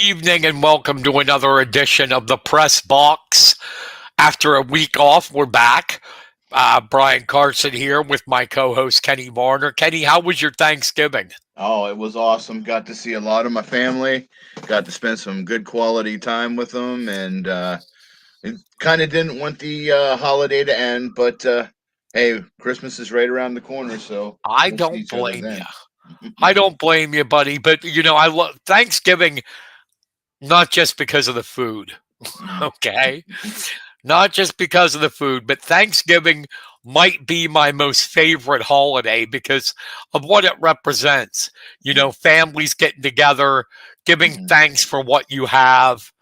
evening and welcome to another edition of the Press Box. After a week off, we're back. Brian Carson here with my co-host Kenny Varner. Kenny, how was your Thanksgiving? Oh, it was awesome. Got to see a lot of my family. Got to spend some good quality time with them, and it kind of didn't want the holiday to end, but hey, Christmas is right around the corner, so I we'll see don't each other blame you. then. I don't blame you, buddy. But I love Thanksgiving not just because of the food. Okay, not just because of the food, but Thanksgiving might be my most favorite holiday because of what it represents. Families getting together, giving Mhm. thanks for what you have.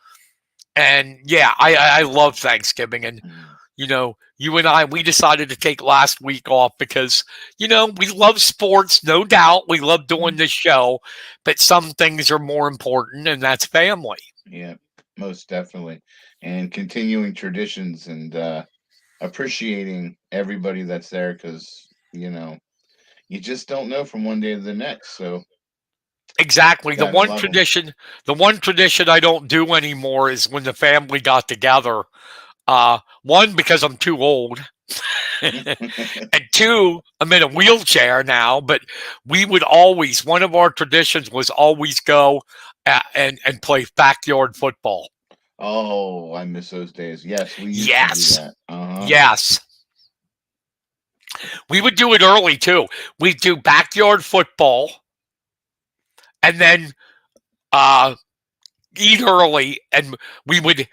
And yeah, I love Thanksgiving. And, Mhm. you and I, we decided to take last week off because, we love sports, no doubt. We love doing Mhm. this show, but some things are more important, and that's family. Yeah, most definitely. And continuing traditions and appreciating everybody that's there because, you just don't know from one day to the next. So, Exactly. The gotta one love them. tradition, the one tradition I don't do anymore is when the family got together. One, because I'm too old, and two, I'm in a wheelchair now. But we would always, one of our traditions was always go and play backyard football. Oh, I miss those days. Yes, we used to do Yes, that. Uh-huh. yes, we would do it early too. We'd do backyard football, and then uh, eat early, and we would.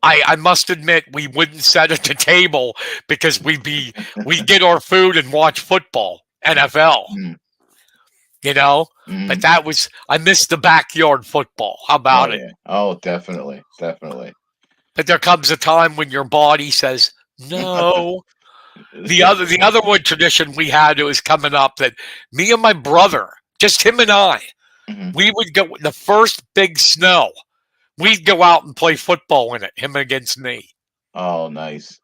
I must admit we wouldn't sit at the table because we'd get our food and watch football, NFL. Mm, you know. But mm. I missed the backyard football. How Oh about it? yeah. Oh, definitely, definitely. But there comes a time when your body says no. The other one tradition we had, it was coming up, that me and my brother, just him and I, Mhm. we would go the first big snow. We'd go out and play football in it, him against me. Oh, nice.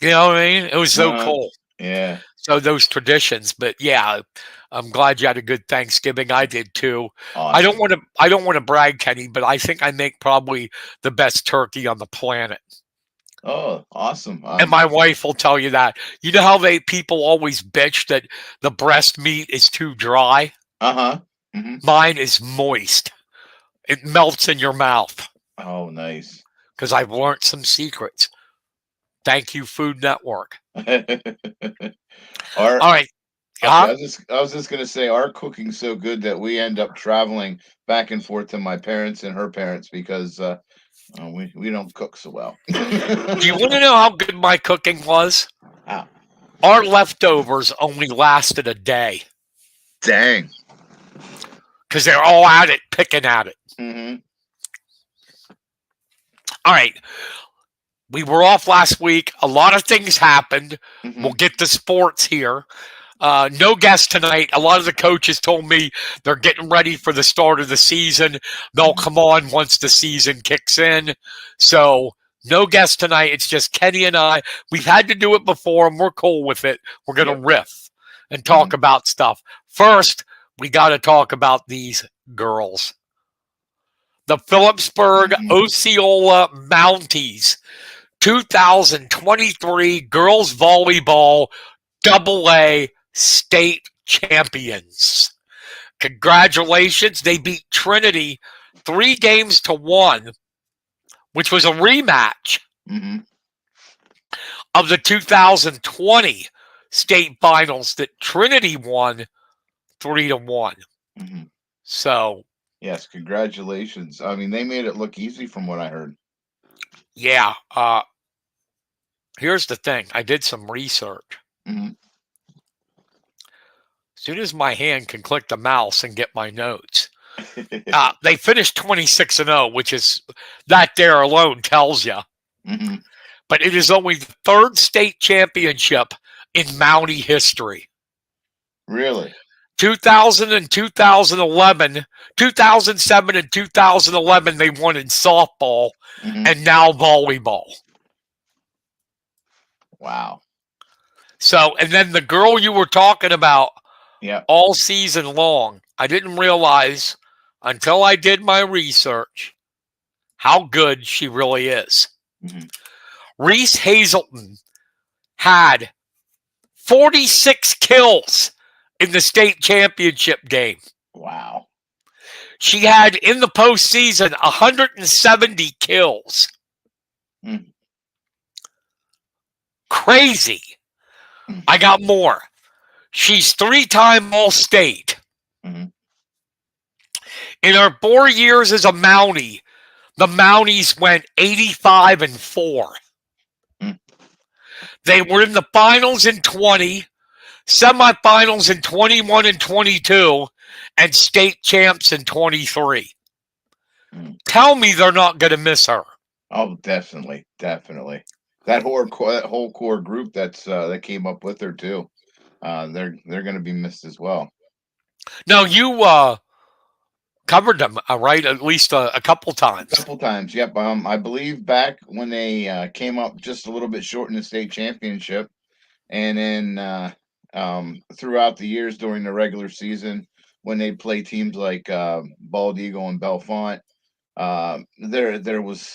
You know what I mean? It was so Uh-huh. cool. Yeah. So those traditions, but yeah, I'm glad you had a good Thanksgiving. I did too. Awesome. I don't want to brag, Kenny, but I think I make probably the best turkey on the planet. Oh, awesome. And my wife will tell you that. You know how people always bitch that the breast meat is too dry? Uh-huh. Mhm. Mine is moist. It melts in your mouth Oh, nice. because I've learned some secrets. Thank you, Food Network. Our All right. Okay, Huh? I was just gonna say our cooking's so good that we end up traveling back and forth to my parents and her parents because we don't cook so well. Do you want to know how good my cooking was? Ah, Our leftovers only lasted a day dang. because they're all at it, picking at it. Hmm. All right. We were off last week. A lot of things happened. We'll Hmm. get to sports here. No guest tonight. A lot of the coaches told me they're getting ready for the start of the season. They'll Hmm. come on once the season kicks in. So, no guest tonight. It's just Kenny and I. We've had to do it before, and we're cool with it. We're going to Yep. riff and Hmm. talk about stuff. First, we got to talk about these girls. The Phillipsburg Hmm. Osceola Mounties 2023 girls volleyball double A state champions. Congratulations. They beat Trinity 3-1, which was a rematch Hmm. of the 2020 state finals that Trinity won 3-1. Hmm. So, Yes, congratulations. I mean, they made it look easy from what I heard. yeah, here's the thing. I did some research. Hmm. As soon as my hand can click the mouse and get my notes, they finished 26-0, which is that there alone tells you. Hmm. But it is only the third state championship in Mountie history. Really? 2000 and 2011, 2007 and 2011, they won in softball Hmm. and now volleyball. Wow. So, and then the girl you were talking about Yeah. all season long, I didn't realize until I did my research, how good she really is. Hmm. Reese Hazelton had 46 kills in the state championship game. Wow. She had in the postseason 170 kills. Mm-hmm. Crazy. I got more. She's three-time All-State. Mm-hmm. In her 4 years as a Mountie, the Mounties went 85-4. They were in the finals in 20, semifinals in 21 and 22, and state champs in 23. Mm-hmm. Tell me they're not going to miss her. Oh, definitely, definitely. That whole core group that came up with her too. They're going to be missed as well. Now, you covered them, right? At least a couple A times. couple times, yep. I believe back when they came up just a little bit short in the state championship, and then throughout the years during the regular season, when they play teams like Bald Eagle and Belfont, there was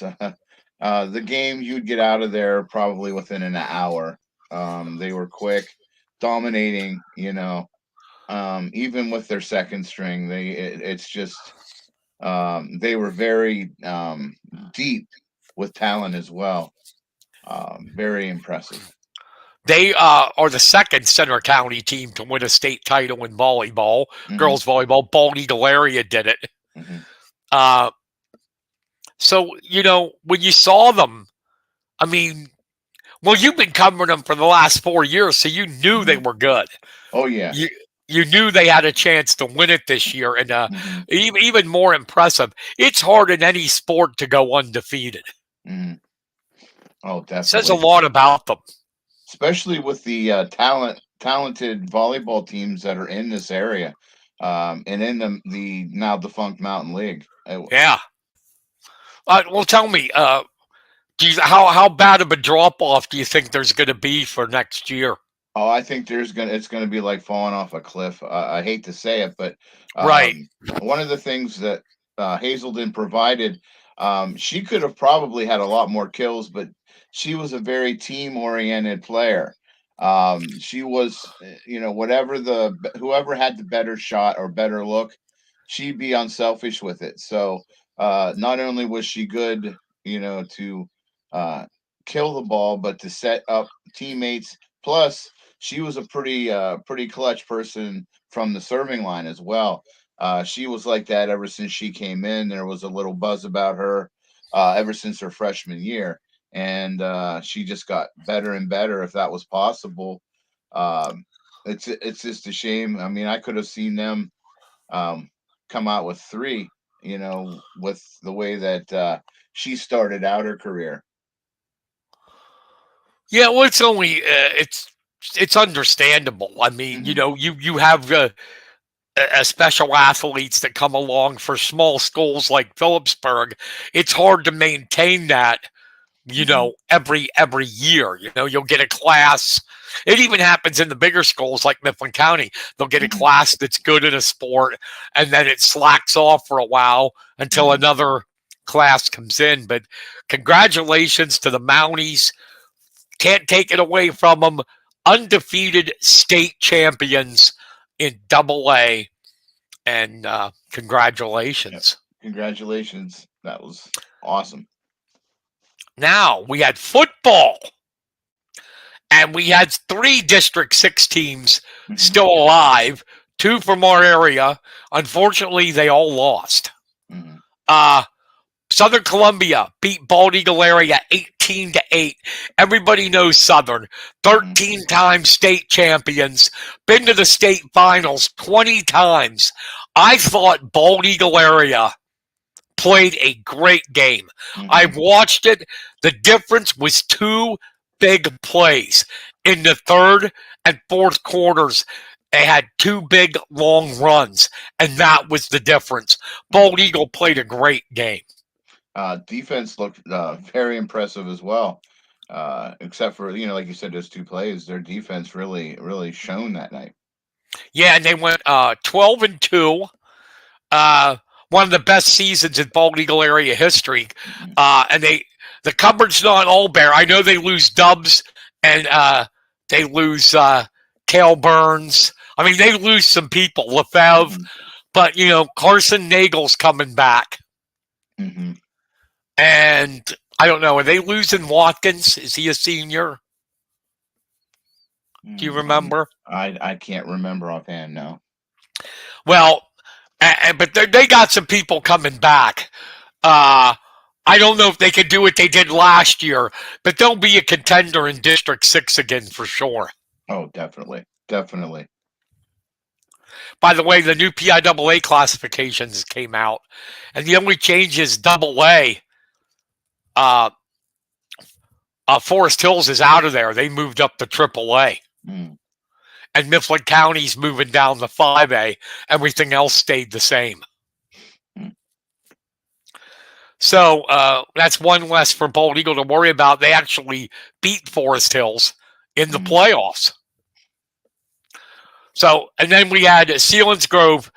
the game you'd get out of there probably within an hour. They were quick, dominating. Even with their second string, it's just they were very deep with talent as well. Very impressive. They are the second Center County team to win a state title in volleyball, Hmm. girls volleyball. Bald Eagle area did it. Hmm. Uh, so, when you saw them, I mean, well, you've been covering them for the last 4 years, so you knew they Hmm. were good. Oh yeah. You you knew they had a chance to win it this year, and Hmm. even more impressive. It's hard in any sport to go undefeated. Hmm. Oh, Says a definitely. lot about them. Especially with the talented volleyball teams that are in this area, and in the now defunct Mountain League. Yeah. Well, tell me, how bad of a drop off do you think there's going to be for next year? Oh, I think it's gonna be like falling off a cliff. I hate to say it, but Right. one of the things that Hazelden provided, she could have probably had a lot more kills, but she was a very team oriented player. She was, whoever had the better shot or better look, she'd be unselfish with it. So not only was she good, to uh, kill the ball, but to set up teammates. Plus, she was a pretty clutch person from the serving line as well. She was like that ever since she came in. There was a little buzz about her ever since her freshman year, and she just got better and better. If that was possible, um, it's just a shame. I mean, I could have seen them um, come out with three. With the way that she started out her career. Yeah. Well, it's understandable. I mean, Hmm. you have special athletes that come along for small schools like Phillipsburg. It's hard to maintain that Hmm. every year. You'll get a class. It even happens in the bigger schools like Mifflin County. They'll get a Hmm. class that's good in a sport, and then it slacks off for a while until Hmm. another class comes in. But congratulations to the Mounties. Can't take it away from them. Undefeated state champions in Double A, and Yep. congratulations. Congratulations. That was awesome. Now we had football. And we had three District 6 teams Hmm. still alive, two from our area. Unfortunately, they all lost. Hmm. Uh, Southern Columbia beat Bald Eagle area 18-8. Everybody knows Southern. Hmm. 13-time state champions, been to the state finals 20 times. I thought Bald Eagle area played a great game. Hmm. I've watched it. The difference was two big plays in the third and fourth quarters. They had two big long runs, and that was the difference. Bald Hmm. Eagle played a great game. Defense looked very impressive as well. Except for like you said, those two plays, their defense really, really shone that night. Yeah, and they went 12-2. Uh, one of the best seasons in Bald Eagle area history. Mhm. And the cupboard's not all bare. I know they lose Dubs and they lose Cale Burns. I mean, they lose some people, Lefebvre, Mhm. but Carson Nagel's coming back, Mhm. and I don't know. Are they losing Watkins? Is he a senior? Do you remember? I can't remember offhand. No. Well, but they got some people coming back. Uh, I don't know if they can do what they did last year, but they'll be a contender in District 6 again for sure. Oh, definitely, definitely. By the way, the new PIAA classifications came out, and the only change is double A. Uh, Forest Hills is out of there. They moved up to triple A. Mm. And Mifflin County's moving down to 5A. Everything else stayed the same. Mm. So that's one less for Bald Eagle to worry about. They actually beat Forest Hills in the playoffs. So, and then we had Selinsgrove,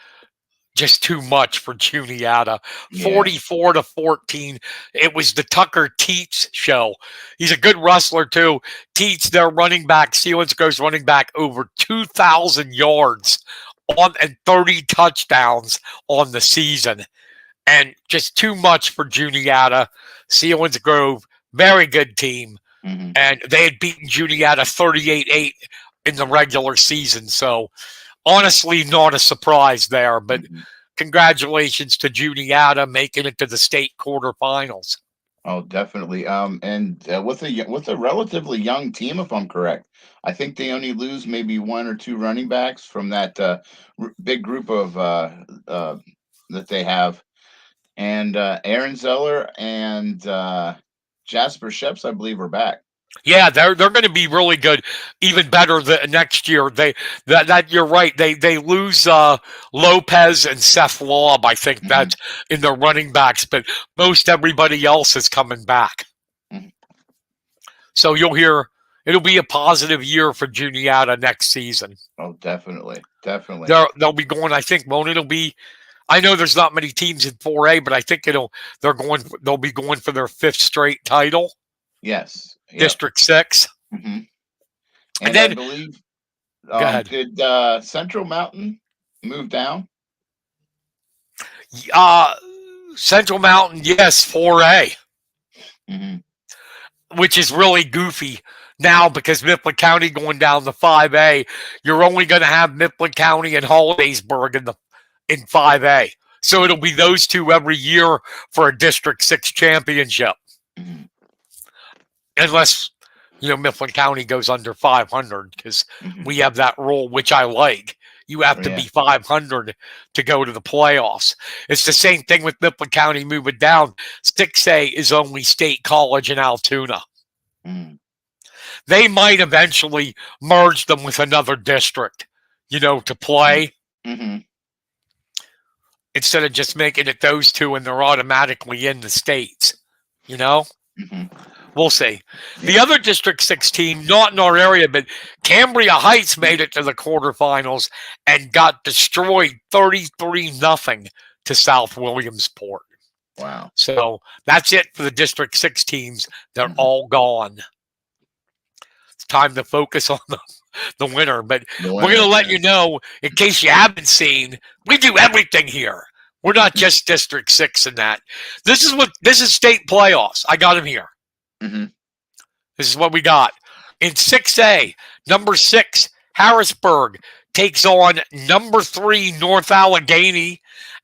just too much for Juniata. Yeah. 44-14. It was the Tucker Teets show. He's a good wrestler too. Teets, their running back, Selinsgrove's running back, over 2,000 yards and 30 touchdowns on the season. And just too much for Juniata. Selinsgrove, very good team. Mm-hmm. And they had beaten Juniata 38-8 in the regular season. So honestly, not a surprise there, but congratulations to Juniata making it to the state quarterfinals. Oh, definitely. And with a relatively young team, if I'm correct, I think they only lose maybe one or two running backs from that big group of that they have. And Aaron Zeller and Jasper Sheps, I believe, are back. Yeah, they're going to be really good, even better next year. That you're right. They lose Lopez and Seth Laub. I think that's in their running backs, but most everybody else is coming back. Mm-hmm. So you'll hear it'll be a positive year for Juniata next season. Oh, definitely, definitely. They'll be going. I think it'll be. I know there's not many teams in 4A, but I think they'll be going for their 5th straight title. Yes. Yep. District 6. Mm-hmm. And then I believe go ahead. did Central Mountain move down? Central Mountain, yes, 4A, Mm-hmm. which is really goofy now because Mifflin County going down to 5A. You're only going to have Mifflin County and Hollidaysburg in 5A. So it'll be those two every year for a District 6 championship. Mm-hmm. Unless, Mifflin County goes under 500 because we have that rule, which I like. You have to be 500 to go to the playoffs. It's the same thing with Mifflin County moving down. 6A is only State College in Altoona. Mm. They might eventually merge them with another district, to play. Mm-hmm. Instead of just making it those two and they're automatically in the states, Mm-hmm. We'll see. The other District 6 team, not in our area, but Cambria Heights made it to the quarterfinals and got destroyed 33-0 to South Williamsport. Wow. So that's it for the District 6 teams. They're all gone. It's time to focus on the winner. But we're going to let you know, in case you haven't seen, we do everything here. We're not just District 6 and that. This is state playoffs. I got them here. Mm-hmm. This is what we got. In 6A, number 6, Harrisburg takes on number 3, North Allegheny,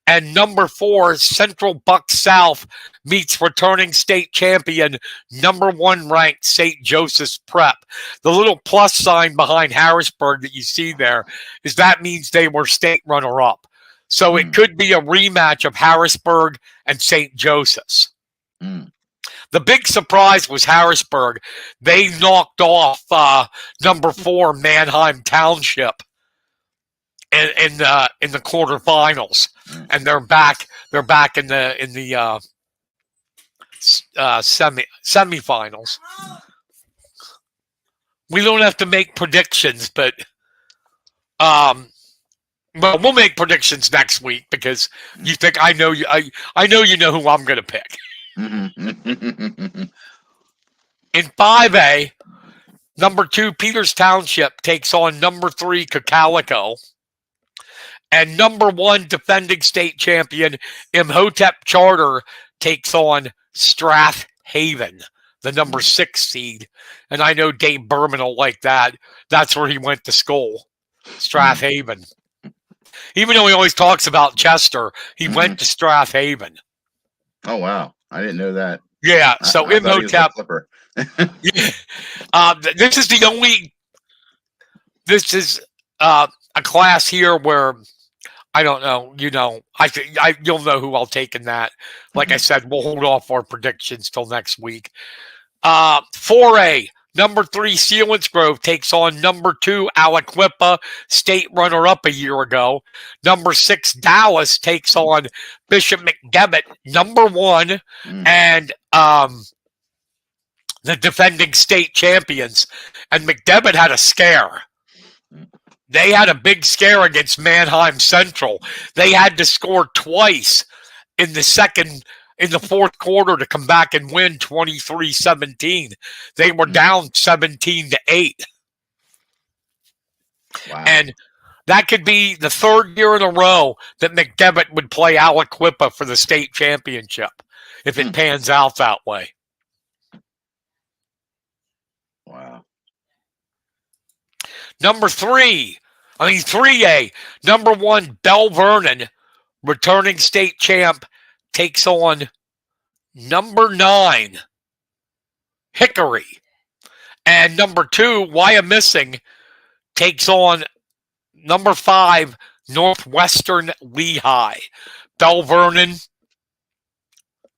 and number 4, Central Buck South meets returning state champion, number 1 ranked St. Joseph's Prep. The little plus sign behind Harrisburg that you see there is that means they were state runner-up. So it could be a rematch of Harrisburg and St. Joseph's. The big surprise was Harrisburg. They knocked off number 4 Manheim Township in the quarterfinals, and they're back. They're back in the semifinals. We don't have to make predictions, but Well, we'll make predictions next week because you think I know you. I know you know who I'm going to pick. Mhm. In 5A, number 2 Peters Township takes on number 3 Cacalico, and number 1 defending state champion Imhotep Charter takes on Strath Haven, the number 6 seed. And I know Dave Berman will like that. That's where he went to school, Strath Haven. Even though he always talks about Chester, he went to Strath Haven. Oh wow, I didn't know that. Yeah, so I thought he was a Imhotep. Clipper. This is the only. This is a class here where I don't know. You know, you'll know who I'll take in that. Like I said, we'll hold off our predictions till next week. 4A, number 3 Sealands Grove takes on number 2 Aliquippa, state runner-up a year ago. Number 6 Dallas takes on Bishop McDevitt, number 1, and the defending state champions. And McDevitt had a scare. They had a big scare against Mannheim Central. They had to score twice in the fourth quarter to come back and win 23-17. They were down 17-8. Wow. And that could be the third year in a row that McDevitt would play Aliquippa for the state championship if it pans out that way. Wow. Number 3A, number 1 Bell Vernon, returning state champ, takes on number 9 Hickory. And number 2, Wyomissing, takes on number 5 Northwestern Lehigh. Bell Vernon,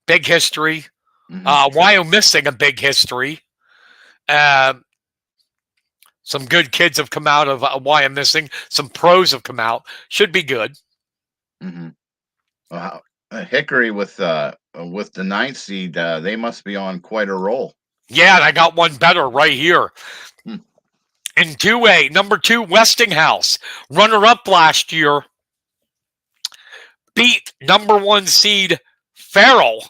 big history. Wyomissing, a big history. Some good kids have come out of Wyomissing. Some pros have come out. Should be good. Wow. Hickory with the 9th seed, they must be on quite a roll. Yeah, and I got one better right here. In 2A, number 2 Westinghouse, runner-up last year, beat number 1 seed Farrell.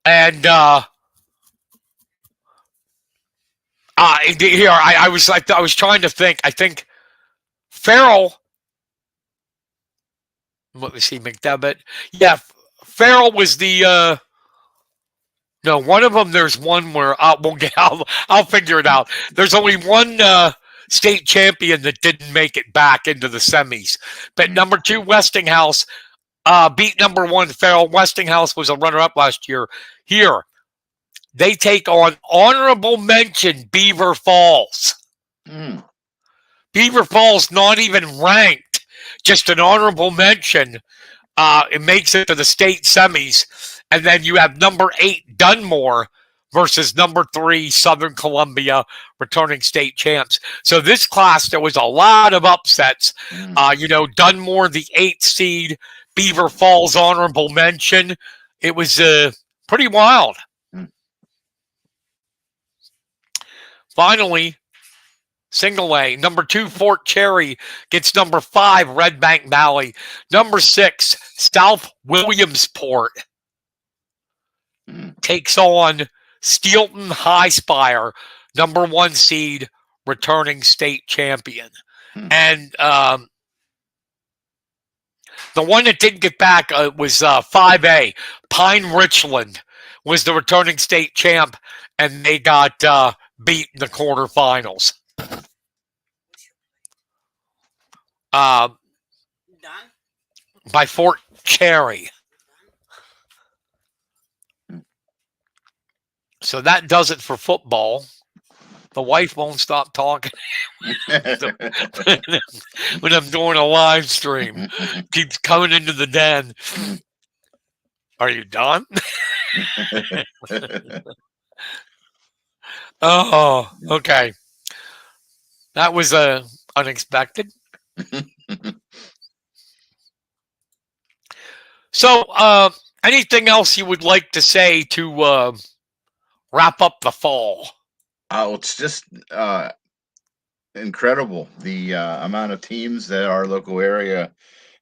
And here I was trying to think. I think Farrell. Let me see, McDevitt. Yeah, Farrell was the. No, one of them. There's one where I'll figure it out. There's only one state champion that didn't make it back into the semis. But number 2 Westinghouse beat number 1 Farrell. Westinghouse was a runner-up last year. Here, they take on honorable mention Beaver Falls. Beaver Falls not even ranked, just an honorable mention. It makes it to the state semis. And then you have number 8 Dunmore versus number 3 Southern Columbia, returning state champs. So this class, there was a lot of upsets. Dunmore, the 8th seed, Beaver Falls, honorable mention. It was pretty wild. Finally, single A, number 2 Fort Cherry gets number 5 Red Bank Valley. Number 6 South Williamsport takes on Steelton High Spire, number 1 seed, returning state champion. And the one that didn't get back was 5A. Pine Richland was the returning state champ, and they got beat in the quarterfinals. By Fort Cherry. So that does it for football. The wife won't stop talking when I'm doing a live stream. Keeps coming into the den. Are you done? Oh, okay. That was unexpected. So, anything else you would like to say to wrap up the fall? Oh, it's just incredible the amount of teams that our local area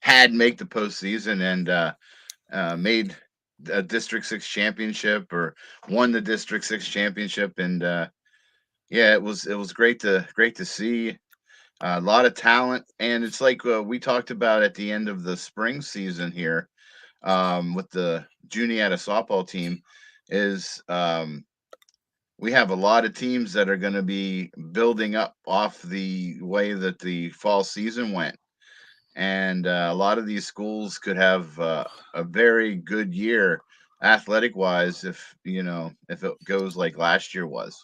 had make the postseason and made a District Six championship or won the District Six championship, and yeah, it was great to see a lot of talent, and it's like we talked about at the end of the spring season here with the Juniata softball team is we have a lot of teams that are going to be building up off the way that the fall season went. And a lot of these schools could have a very good year athletic wise if it goes like last year was.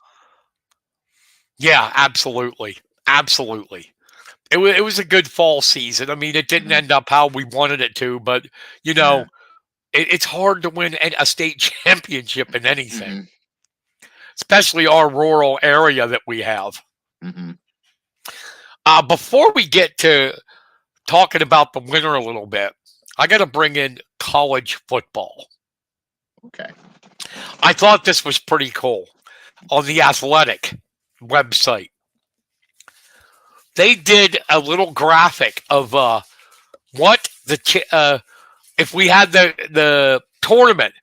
Yeah, absolutely. Absolutely. It was a good fall season. I mean, it didn't Hmm. end up how we wanted it to, but, you Yeah. know, it's hard to win a state championship in anything, Hmm. especially our rural area that we have. Hmm. Before we get to talking about the winner a little bit, I got to bring in college football. Okay. I thought this was pretty cool. On the athletic website, they did a little graphic of what if we had the tournament,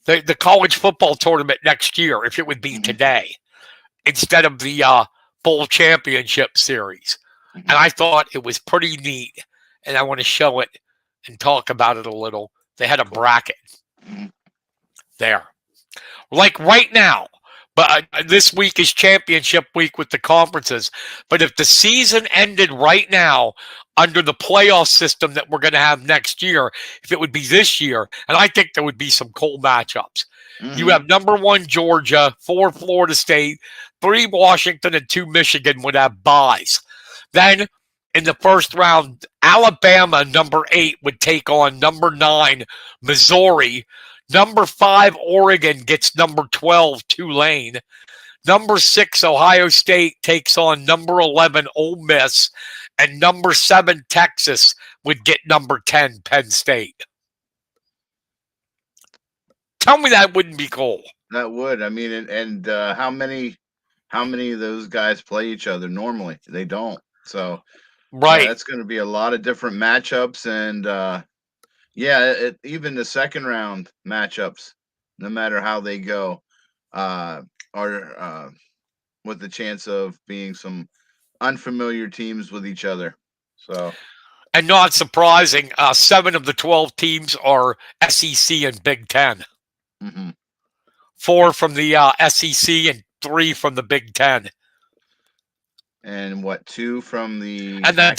the college football tournament next year, if it would be Hmm. today instead of the bowl championship series. And Hmm. I thought it was pretty neat, and I want to show it and talk about it a little. They had a Cool. bracket Hmm. there, like right now. But this week is championship week with the conferences. But if the season ended right now under the playoff system that we're going to have next year, if it would be this year, and I think there would be some cool matchups. You Hmm. have number one Georgia, four Florida State, three Washington, and two Michigan would have buys. Then in the first round, Alabama, number 8, would take on number 9, Missouri. Number 5, Oregon gets number 12, Tulane. Number 6, Ohio State takes on number 11, Ole Miss. And number 7, Texas would get number 10, Penn State. Tell me that wouldn't be cool. That would. I mean, and how many of those guys play each other normally? They don't. So yeah, Right. that's going to be a lot of different matchups, and yeah, even the second round matchups, no matter how they go, uh, are with the chance of being some unfamiliar teams with each other. So, And not surprising, 7 of the 12 teams are SEC and Big Ten. hmm 4 from the SEC and 3 from the Big Ten. and what, two from the And MAC?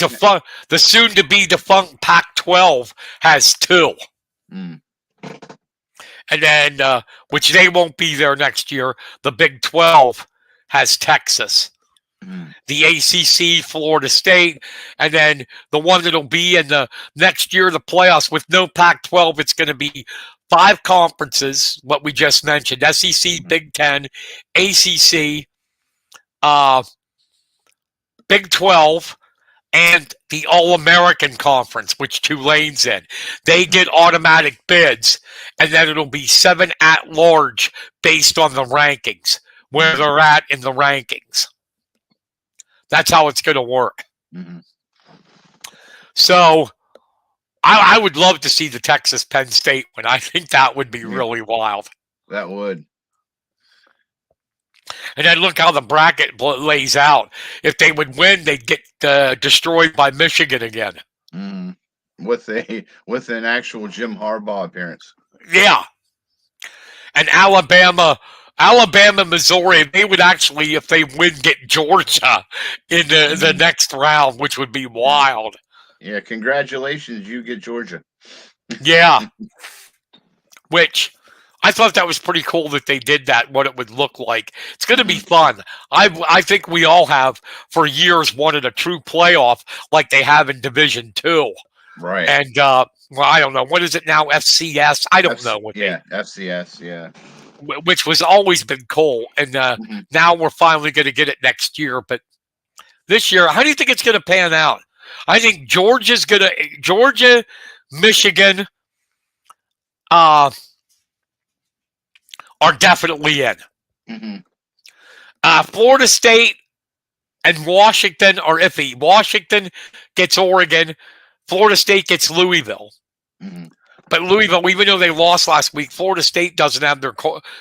the soon to be defunct Pac-12 has 2. Mm, And then, which they won't be there next year, the Big 12 has Texas. mm, The ACC, Florida State, and then the one that'll be in the next year, the playoffs with no Pac-12. It's going to be 5 conferences. What we just mentioned: SEC, mm, Big Ten, ACC, uh, Big 12, and the All American Conference, which Tulane's in. They mm, get automatic bids, and then it'll be 7 at large based on the rankings, where mm, they're at in the rankings. That's how it's going to work. mm. So I would love to see the Texas Penn State one. I think that would be Yeah, really wild. that would. And then look how the bracket lays out. If they would win, they'd get destroyed by Michigan again. Mm. With an actual Jim Harbaugh appearance. Yeah, and Missouri, they would actually, if they win, get Georgia in the Mm. next round, which would be Yeah, wild. yeah. Congratulations, you get Georgia. Yeah, which I thought that was pretty cool that they did that, what it would look like. It's going to be Hmm. fun. I think we all have for years wanted a true playoff like they have in Division Two. Right. And, well, I don't know. What is it now? FCS? I don't know what they, Yeah, FCS. Yeah. which was always been cool. And Hmm. now we're finally going to get it next year. But this year, how do you think it's going to pan out? I think Georgia, Michigan uh, are definitely in. Hmm. Florida State and Washington are iffy. Washington gets Oregon. Florida State gets Louisville. Mhm. But Louisville, even though they lost last week, Florida State doesn't have their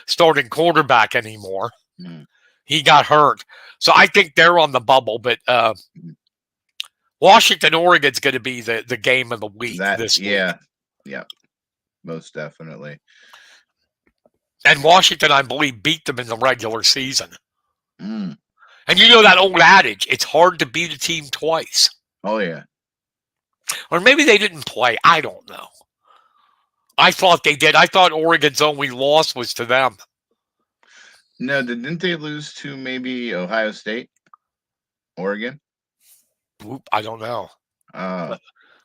starting quarterback anymore. Mhm. He got hurt. So I think they're on the bubble. But Mhm. Washington, Oregon's going to be the game of the week this week. Yeah, most definitely. And Washington, I believe, beat them in the regular season. Mm. And you know that old adage, it's hard to beat a team twice. Oh yeah. Or maybe they didn't play. I don't know. I thought they did. I thought Oregon's only loss was to them. No, didn't they lose to maybe Ohio State, Oregon? Oop, I don't know. Oh.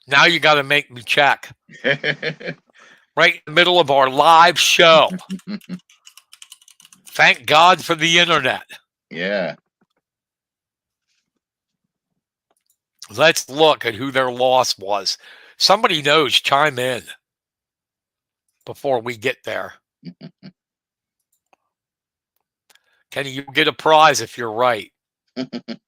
Now you got to make me check. Right in the middle of our live show. Thank God for the internet. Yeah. Let's look at who their loss was. Somebody knows, chime in before we get there. Kenny, you get a prize if you're right. Yep.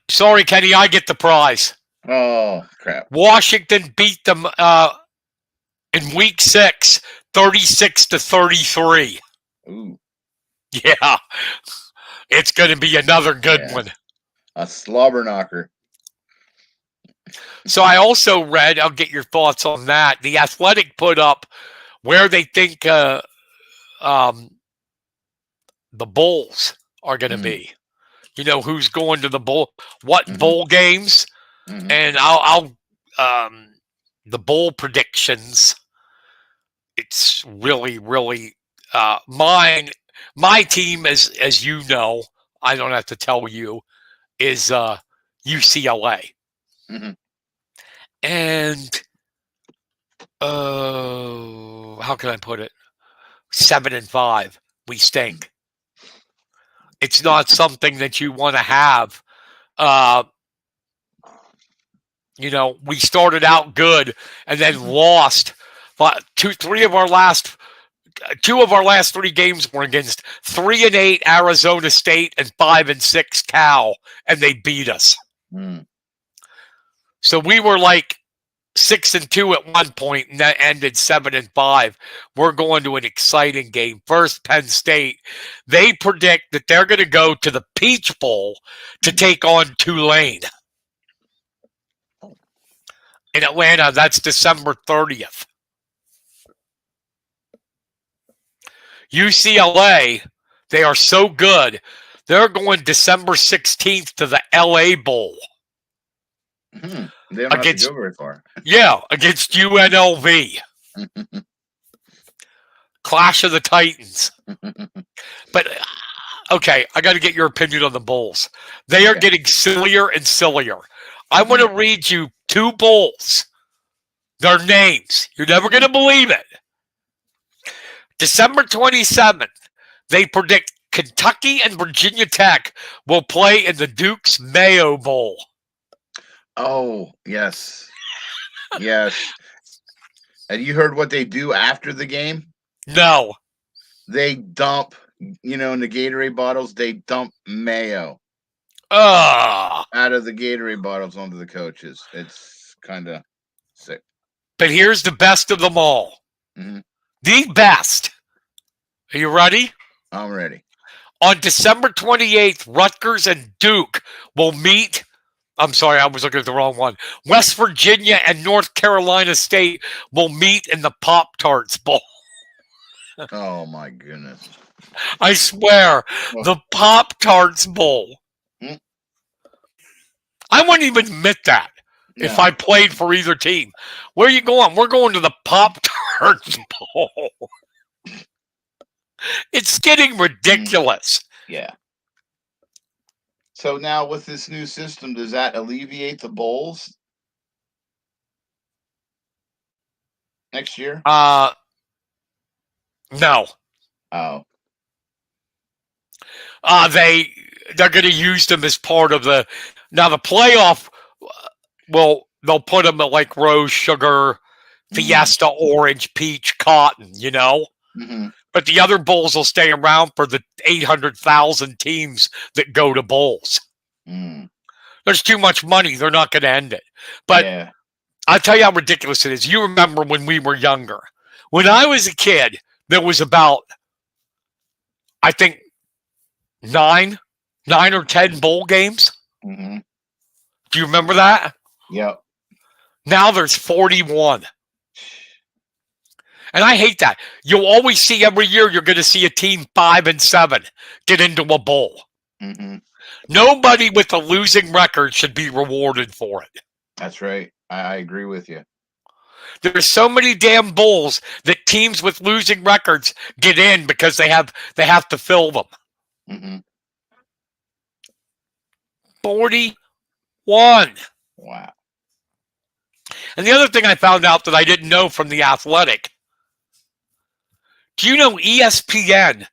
Sorry, Kenny, I get the prize. Oh, crap. Washington beat them in week 6, 36-33. Ooh. Yeah. It's going to be another good one. A slobber knocker. So I also read, I'll get your thoughts on that. The Athletic put up where they think the bowls are going to be. You know, who's going to the bowl, what bowl games, and I'll the bowl predictions. It's really, really my team, as you know, I don't have to tell you, is UCLA. And how can I put it? 7-5. We stink. It's not something that you want to have. You know, we started out good and then lost. But two of our last 3 games were against 3-8 Arizona State and 5-6 Cal, and they beat us. So we were like 6-2 at one point, and that ended 7-5. We're going to an exciting game. First, Penn State. They predict that they're going to go to the Peach Bowl to take on Tulane in Atlanta. That's December 30th. UCLA, they are so good. They're going December 16th to the LA Bowl. They don't have to go very far. Yeah, against UNLV. Clash of the Titans. But, okay, I got to get your opinion on the bowls. They are getting sillier and sillier. I want to read you 2 bowls. Their names. You're never going to believe it. December 27th, they predict Kentucky and Virginia Tech will play in the Duke's Mayo Bowl. Oh, yes. Yes. Have you heard what they do after the game? No. They dump, in the Gatorade bottles, they dump mayo out of the Gatorade bottles onto the coaches. It's kind of sick. But here's the best of them all. The best. Are you ready? I'm ready. On December 28th, Rutgers and Duke will meet. I'm sorry, I was looking at the wrong one. West Virginia and North Carolina State will meet in the Pop-Tarts Bowl. Oh, my goodness. I swear, the Pop-Tarts Bowl. I wouldn't even admit that if I played for either team. Where are you going? We're going to the Pop-Tarts Bowl. It's getting ridiculous. Yeah. So now with this new system, does that alleviate the bowls next year? No. Oh. They're going to use them as part of the playoff. Well, they'll put them at like Rose Sugar Mm. Fiesta, Orange, Peach, Cotton, Mm-hmm. But the other bowls will stay around for the 800,000 teams that go to bowls. Mm. There's too much money. They're not going to end it. But Yeah. I'll tell you how ridiculous it is. You remember when we were younger. When I was a kid, there was about, I think, nine or 10 bowl games. Mm-hmm. Do you remember that? Yep. Now there's 41. And I hate that. You'll always see every year you're going to see a team 5-7 get into a bowl. Mm-hmm. Nobody with a losing record should be rewarded for it. That's right. I agree with you. There's so many damn bowls that teams with losing records get in because they have to fill them. Mm-hmm. 41. Wow. And the other thing I found out that I didn't know from The Athletic, do you know ESPN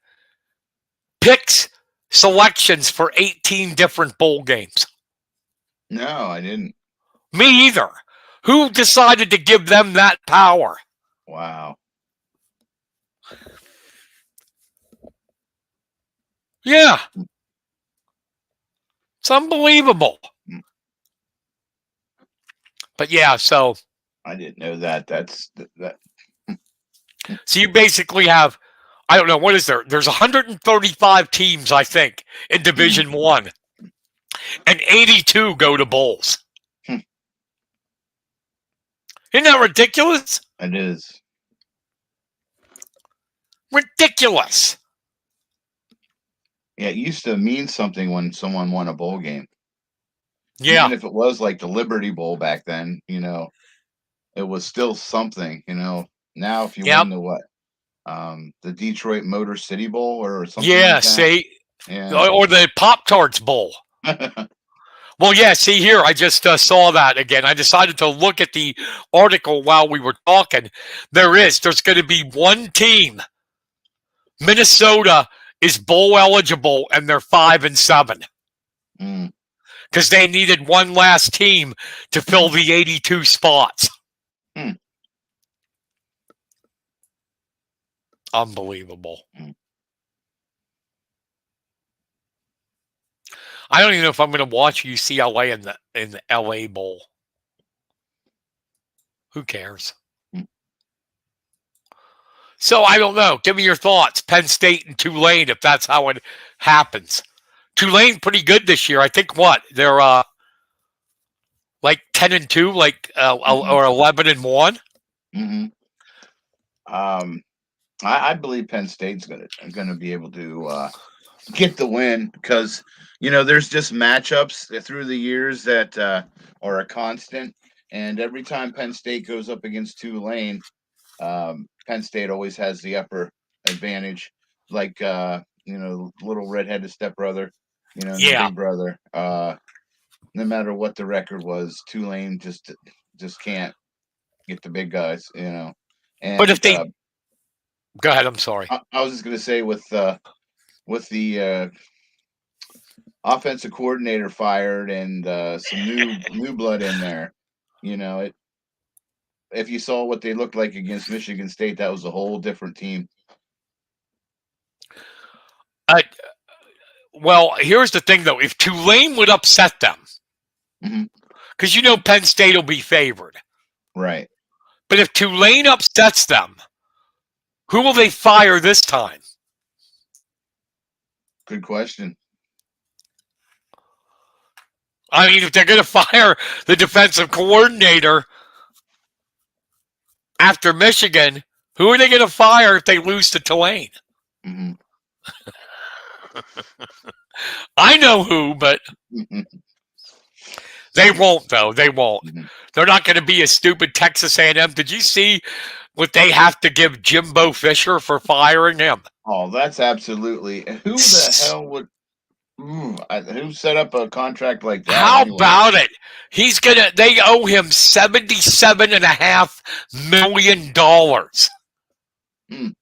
picks selections for 18 different bowl games? No, I didn't. Me either. Who decided to give them that power? Wow. Yeah. It's unbelievable. Mm. But yeah, so I didn't know that. That's that. so you basically have, I don't know, what is there? There's 135 teams, I think, in Division 1. And 82 go to bowls. Hmm. Isn't that ridiculous? It is. Ridiculous. Yeah, it used to mean something when someone won a bowl game. Yeah. Even if it was like the Liberty Bowl back then, it was still something, Now if you win the what? The Detroit Motor City Bowl or something Yeah, like that. see? Yeah. Or the Pop-Tarts Bowl. Well, yeah, see here, I just saw that again. I decided to look at the article while we were talking. There's going to be one team. Minnesota is bowl eligible, and they're 5-7. Mm. Because they needed one last team to fill the 82 spots. Mm. Unbelievable. Mm. I don't even know if I'm going to watch UCLA in the LA Bowl. Who cares? Mm. So I don't know. Give me your thoughts. Penn State and Tulane, if that's how it happens. Tulane pretty good this year. I think what? They're like 10-2, like or 11-1. Mm-hmm. I believe Penn State's gonna be able to get the win because there's just matchups through the years that are a constant, and every time Penn State goes up against Tulane, Penn State always has the upper advantage. Like little redheaded stepbrother, and the big brother. No matter what the record was, Tulane just can't get the big guys, And But if they go ahead, I'm sorry. I was just gonna say with the offensive coordinator fired and some new blood in there, if you saw what they looked like against Michigan State, that was a whole different team. Well, here's the thing, though. If Tulane would upset them, because Penn State will be favored. Right. But if Tulane upsets them, who will they fire this time? Good question. I mean, if they're going to fire the defensive coordinator after Michigan, who are they going to fire if they lose to Tulane? Mm-hmm. I know who, but they won't, though. They won't. Mm-hmm. They're not going to be a stupid Texas A&M. Did you see what they have to give Jimbo Fisher for firing him? Oh, that's absolutely. Who the hell would? Who set up a contract like that? How about it? They owe him $77.5 million.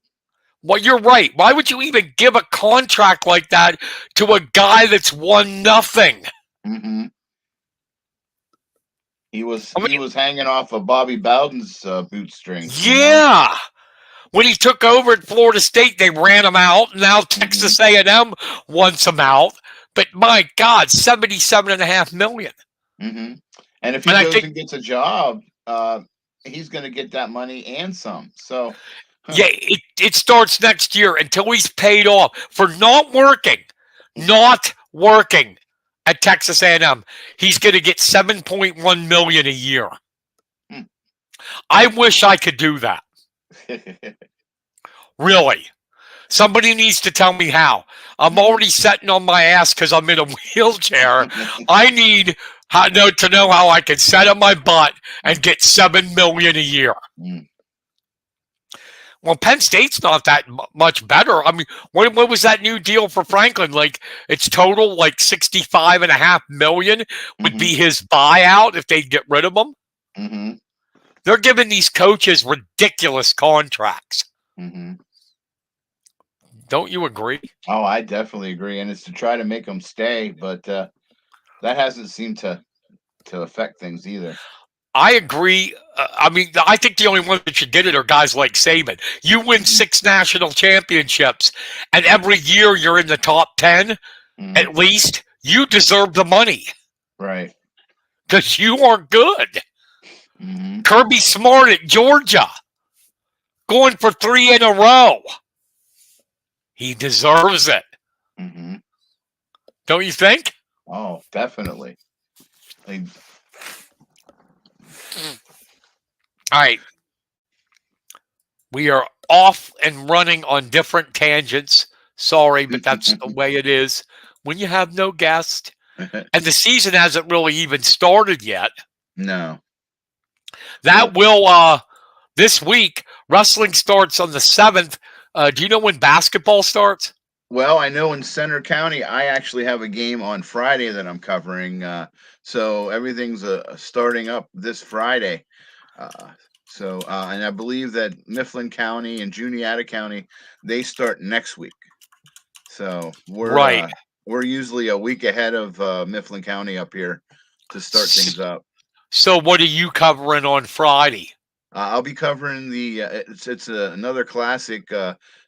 Well, you're right. Why would you even give a contract like that to a guy that's won nothing? Mm-hmm. I he mean, was hanging off of Bobby Bowden's bootstrings, you know. yeah. When he took over at Florida State, they ran him out. Now Hmm. Texas A&M wants him out. But my God, 77.5 million. Hmm. And if he And I goes think, and gets a job, he's going to get that money and some. So, huh. yeah, it starts next year until he's paid off for not working at Texas A&M. He's going to get 7.1 million a year. I wish I could do that. Really. Somebody needs to tell me how. I'm already sitting on my ass because I'm in a wheelchair. I need to know how I can set up my butt and get 7 million a year. Well, Penn State's not that much better. I mean, what was that new deal for Franklin? Like, it's total like 65.5 million would Hmm. be his buyout if they get rid of him. Hmm. They're giving these coaches ridiculous contracts. Hmm. Don't you agree? Oh, I definitely agree, and it's to try to make them stay, but that hasn't seemed to affect things either. I agree. I mean, I think the only ones that should get it are guys like Saban. You win Hmm. 6 national championships, and every year you're in the top 10, Hmm. at least, you deserve the money Right. because you are good. Hmm. Kirby Smart at Georgia, going for 3 in a row. He deserves it. Hmm. Don't you think? Oh, definitely. Like, All right. We are off and running on different tangents. Sorry, but that's the way it is when you have no guest. And the season hasn't really even started yet. no. That Well, will this week. Wrestling starts on the 7th. Do you know when basketball starts? well, I know in Center County, I actually have a game on Friday that I'm covering. So everything's starting up this Friday. Uh, and I believe that Mifflin County and Juniata County, they start next week. So Right. we're usually a week ahead of Mifflin County up here to start things up. So what are you covering on Friday? I'll be covering the it's another classic,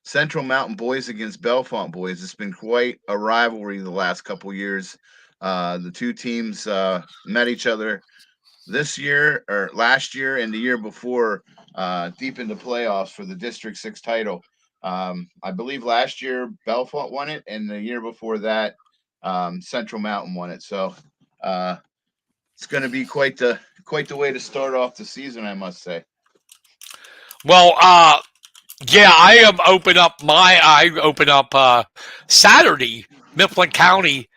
Central Mountain Boys against Bellefonte Boys. It's been quite a rivalry the last couple years. The two teams met each other this year or last year and the year before, deep into playoffs for the District 6 title. I believe last year Bellefonte won it, and the year before that, Central Mountain won it. So uh, it's going to be quite the way to start off the season, I must say. Well, yeah, I open up Saturday. Mifflin County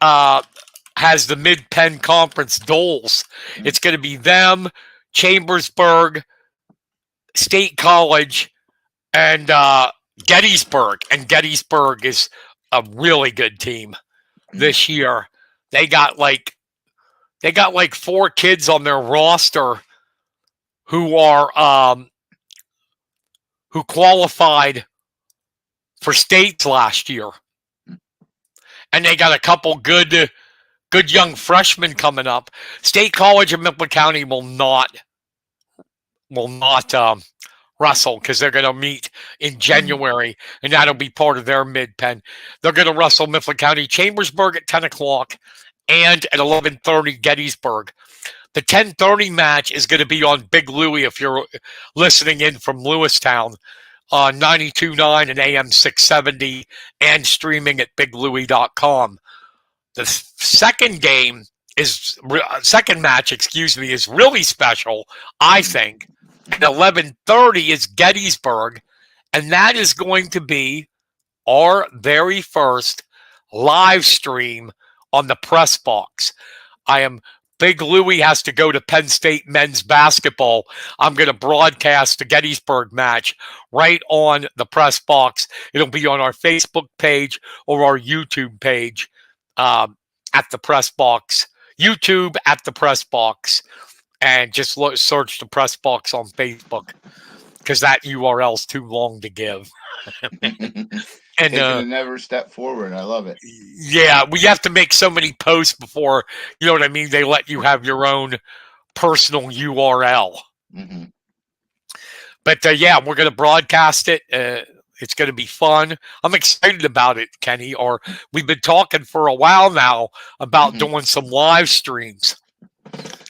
uh, has the Mid Penn Conference Doles. It's going to be them, Chambersburg, State College, and Gettysburg. And Gettysburg is a really good team this year. They got like four kids on their roster who are who qualified for states last year, and they got a couple good young freshmen coming up. State College and Mifflin County will not wrestle because they're going to meet in January, and that'll be part of their mid pen. They're going to wrestle Mifflin County Chambersburg at 10 o'clock, and at 11:30 Gettysburg. The 10:30 match is going to be on Big Louie if you're listening in from Lewistown on 92.9 and AM 670 and streaming at biglouie.com. The second match, excuse me, is really special, I think. At 11:30 is Gettysburg, and that is going to be our very first live stream on the press box. I am Big Louie has to go to Penn State men's basketball. I'm going to broadcast the Gettysburg match right on the press box. It'll be on our Facebook page or our YouTube page at the press box. YouTube at the press box, and just search the press box on Facebook because that URL is too long to give. And taking another step forward. I love it. yeah, we have to make so many posts before, you know what I mean, they let you have your own personal URL. Hmm. But yeah, we're going to broadcast it. It's going to be fun. I'm excited about it, Kenny. Or we've been talking for a while now about Hmm. doing some live streams.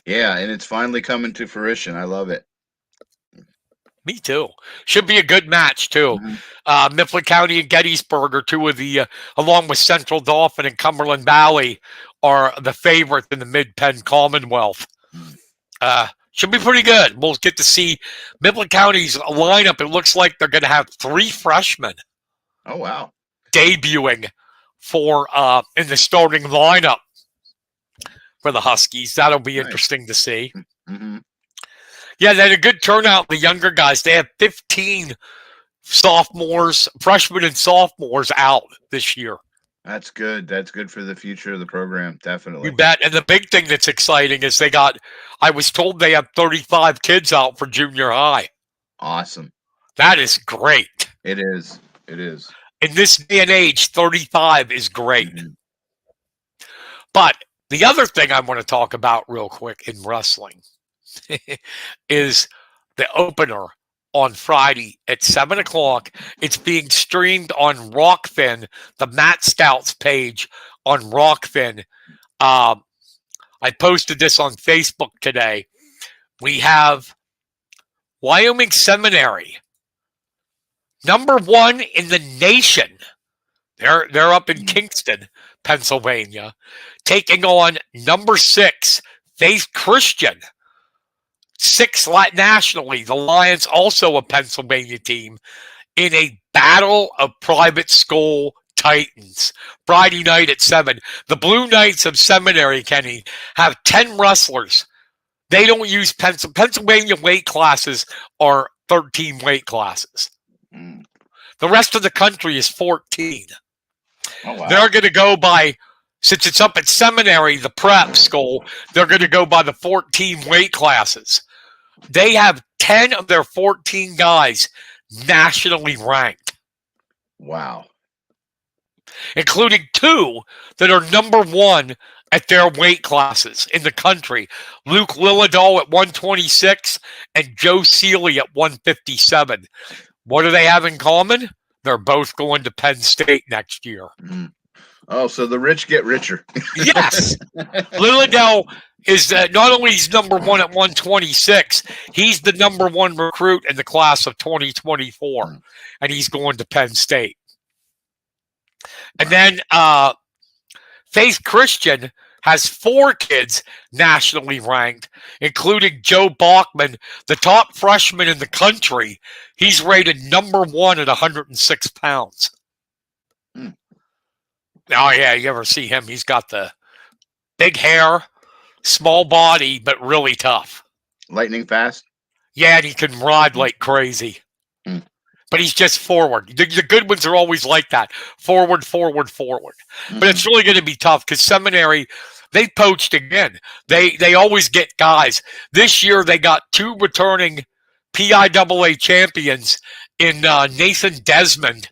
Yeah, and it's finally coming to fruition. I love it. Me too. Should be a good match too. Hmm. Mifflin County and Gettysburg are two of the, along with Central Dauphin and Cumberland Valley, are the favorites in the Mid Penn Commonwealth. Should be pretty good. We'll get to see Mifflin County's lineup. It looks like they're going to have 3 freshmen Oh wow, debuting for in the starting lineup for the Huskies. That'll be nice. interesting to see. Hmm. Yeah, they had a good turnout. The younger guys. They have 15 sophomores, freshmen, and sophomores out this year. That's good. That's good for the future of the program. You Definitely. bet. And the big thing that's exciting is they got. I was told they have 35 kids out for junior high. Awesome. That is great. It is. It is. In this day and age, 35 is great. Hmm. But the other thing I want to talk about real quick in wrestling is the opener on Friday at 7 o'clock. It's being streamed on Rockfin, the Matt Scouts page on Rockfin. I posted this on Facebook today. We have Wyoming Seminary, number 1 in the nation. They're up in Kingston, Pennsylvania, taking on number 6, Faith Christian. 6th nationally. The Lions, also a Pennsylvania team, in a battle of private school titans. Friday night at 7. The Blue Knights of Seminary, Kenny, have 10 wrestlers. They don't use Pennsylvania weight classes are 13 weight classes. Mm. The rest of the country is 14. Oh wow. They're going to go by, since it's up at Seminary, the prep school, they're going to go by the 14 weight classes. They have 10 of their 14 guys nationally ranked. Wow. Including 2 that are number 1 at their weight classes in the country. Luke Lillidahl at 126 and Joe Seeley at 157. What do they have in common? They're both going to Penn State next year. Mm. Oh, so the rich get richer. Yes. Lillidahl is not only he's number 1 at 126, he's the number 1 recruit in the class of 2024, and he's going to Penn State. And then Faith Christian has 4 kids nationally ranked, including Joe Bachman, the top freshman in the country. He's rated number 1 at 106 pounds. Mm. Oh, yeah, you ever see him? He's got the big hair, small body, but really tough. Lightning fast? Yeah, and he can ride like crazy. Mm. But he's just forward. The good ones are always like that. Forward, forward, forward. Mm-hmm. But it's really going to be tough because Seminary, they poached again. They always get guys. This year they got 2 returning PIAA champions in Nathan Desmond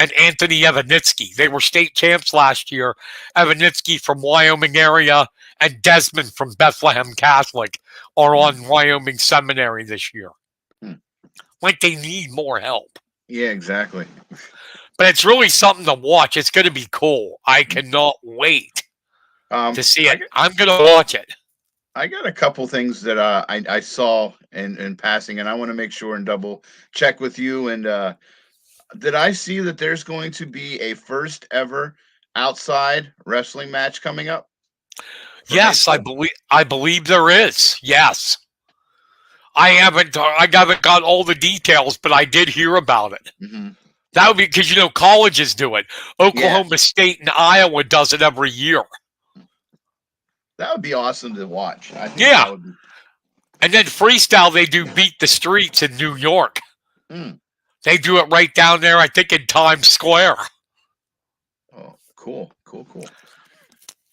and Anthony Evanitsky. They were state champs last year. Evanitsky from Wyoming area and Desmond from Bethlehem Catholic are on Wyoming Seminary this year. Like they need more help. Yeah, exactly. But it's really something to watch. It's going to be cool. I cannot wait to see it. I'm going to watch it. I got a couple things that I saw in passing, and I want to make sure and double check with you. And did I see that there's going to be a first ever outside wrestling match coming up? Yes, I believe there is. Yes. I haven't got all the details, but I did hear about it. Mm-hmm. That would be because, colleges do it. Oklahoma State and Iowa does it every year. That would be awesome to watch. I think yeah. That would be... And then freestyle, they do Beat the Streets in New York. Mm. They do it right down there, I think, in Times Square. Oh, cool.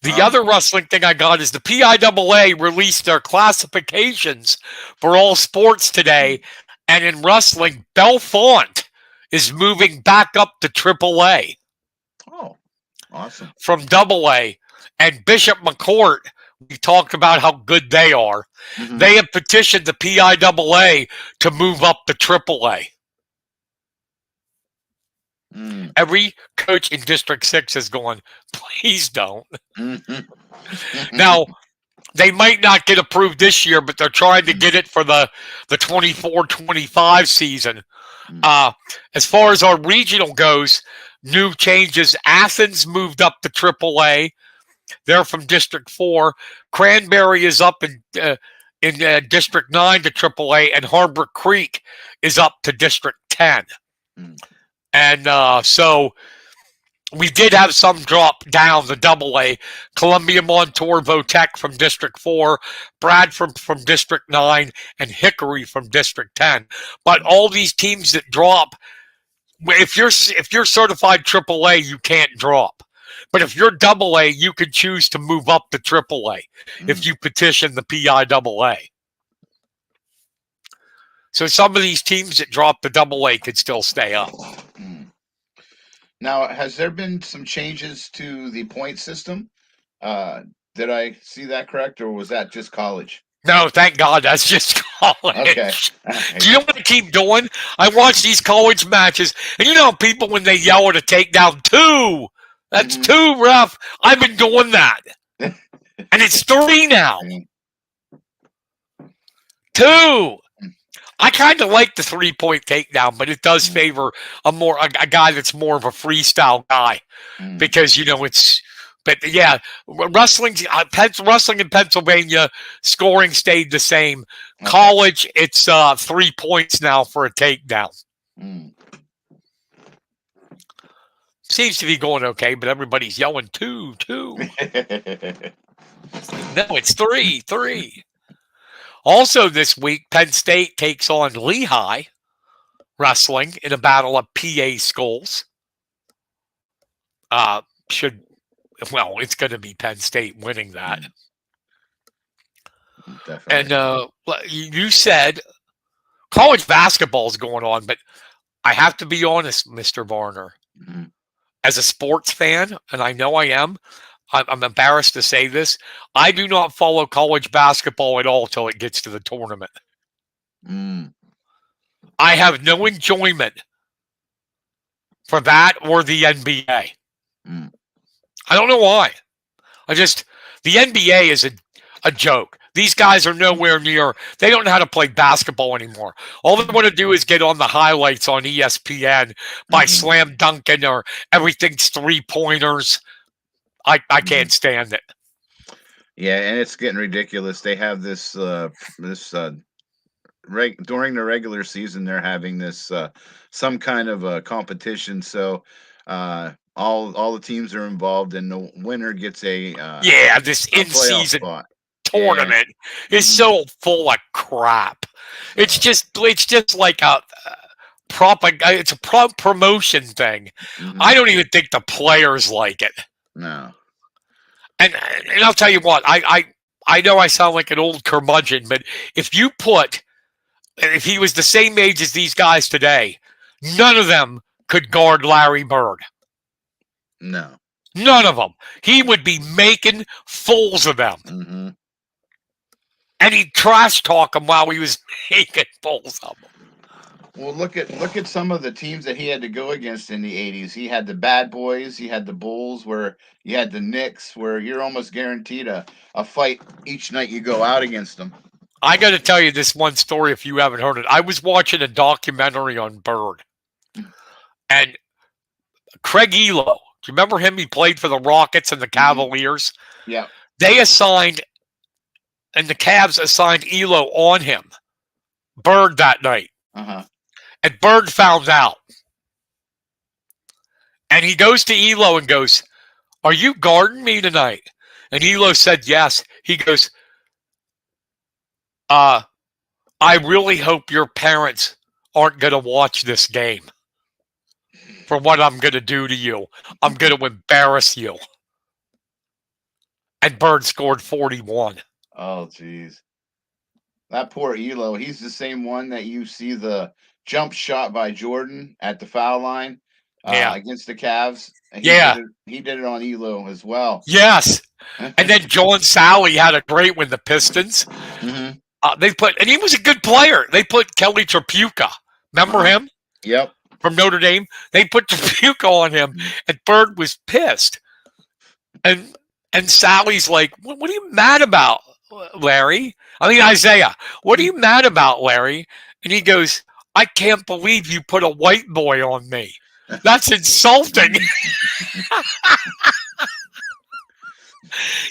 The other wrestling thing I got is the PIAA released their classifications for all sports today. And in wrestling, Bellefonte is moving back up to AAA Oh, awesome. from AA. And Bishop McCourt, we talked about how good they are. Hmm. They have petitioned the PIAA to move up to AAA. Mm. Every coach in District 6 is going, please don't. Mhm. Now, they might not get approved this year, but they're trying to get it for the 24-25 season. As far as our regional goes, new changes. Athens moved up to AAA. They're from District 4. Cranberry is up in District 9 to AAA, and Harbor Creek is up to District 10. Mm. And so we did have some drop down the AA. Columbia Montour Votech from District 4, Bradford from District 9, and Hickory from District 10. But all these teams that drop, if you're certified AAA, you can't drop. But if you're AA, you can choose to move up to AAA if you petition the PIAA. So some of these teams that drop the AA could still stay up. Mm. Now, has there been some changes to the point system? Did I see that correct, or was that just college? No, thank God, that's just college. Okay. Do you know what I keep doing? I watch these college matches, and you know people when they yell at a takedown, 2. That's Mhm. 2, ref. I've been doing that. And it's 3 now. 2. I kind of like the 3-point takedown, but it does favor a guy that's more of a freestyle guy because it's. But yeah, wrestling in Pennsylvania, scoring stayed the same. Okay. College, it's 3 points now for a takedown. Seems to be going okay, but everybody's yelling 2. No, it's 3. Also this week, Penn State takes on Lehigh wrestling in a battle of PA schools. It's going to be Penn State winning that. Definitely. And you said college basketball is going on, but I have to be honest, Mr. Varner. Mm-hmm. As a sports fan, and I know I am, I'm embarrassed to say this, I do not follow college basketball at all till it gets to the tournament. I have no enjoyment for that or the NBA. I don't know why. The NBA is a joke. These guys are nowhere near, they don't know how to play basketball anymore. All they want to do is get on the highlights on ESPN by slam dunking or everything's 3-pointers. I can't stand it. Yeah, and it's getting ridiculous. They have this during the regular season, they're having this some kind of a competition. So all the teams are involved, and the winner gets this a playoff in-season spot. tournament is so full of crap. So. It's just like it's a promotion thing. I don't even think the players like it. No. And I'll tell you what, I know I sound like an old curmudgeon, but if he was the same age as these guys today, none of them could guard Larry Bird. No. None of them. He would be making fools of them. And he'd trash talk them while he was making fools of them. Well, look at some of the teams that he had to go against in the 80s. He had the Bad Boys, he had the Bulls, where you had the Knicks, where you're almost guaranteed a fight each night you go out against them. I got to tell you this one story if you haven't heard it. I was watching a documentary on Bird. And Craig Elo, do you remember him? He played for the Rockets and the Cavaliers. Yeah. They assigned, and the Cavs assigned Elo on him, Bird, that night. And Bird found out. And he goes to Elo and goes, "Are you guarding me tonight?" And Elo said yes. He goes, "I really hope your parents aren't going to watch this game for what I'm going to do to you. I'm going to embarrass you." And Bird scored 41. Oh, jeez. that poor Elo. He's the same one that you see the jump shot by Jordan at the foul line Yeah. against the Cavs. He did Yeah. it. He did it on Elo as well. Yes. And then Joe and Sally had a great one, the Pistons. Hmm. And he was a good player. They put Kelly Tripucka. Remember him Yep. from Notre Dame? They put Tripucka on him, and Bird was pissed. And Sally's like, what are you mad about, Larry? I mean, Isaiah, what are you mad about, Larry? And he goes, I can't believe you put a white boy on me. That's insulting.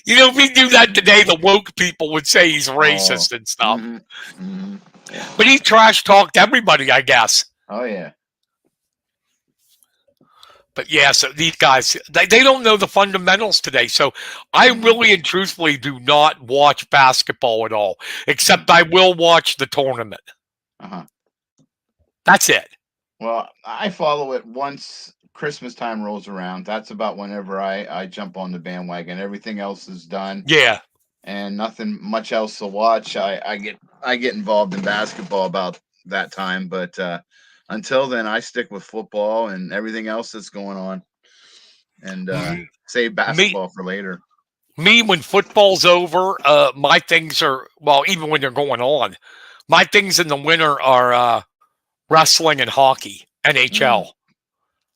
If we do that today, the woke people would say he's Oh. racist and stuff. Hmm. Hmm. But he trash talked everybody, I guess. Oh yeah. But yeah, so these guys, they don't know the fundamentals today. So I Mhm. really and truthfully do not watch basketball at all, except I will watch the tournament. Uh-huh. That's it. Well, I follow it once Christmas time rolls around. That's about whenever I jump on the bandwagon. Everything else is done Yeah. and nothing much else to watch. I get involved in basketball about that time, but until then I stick with football and everything else that's going on and save Me, basketball for later. when football's over, my things are, well, even when they're going on, my things in the winter are wrestling and hockey, Mm. NHL.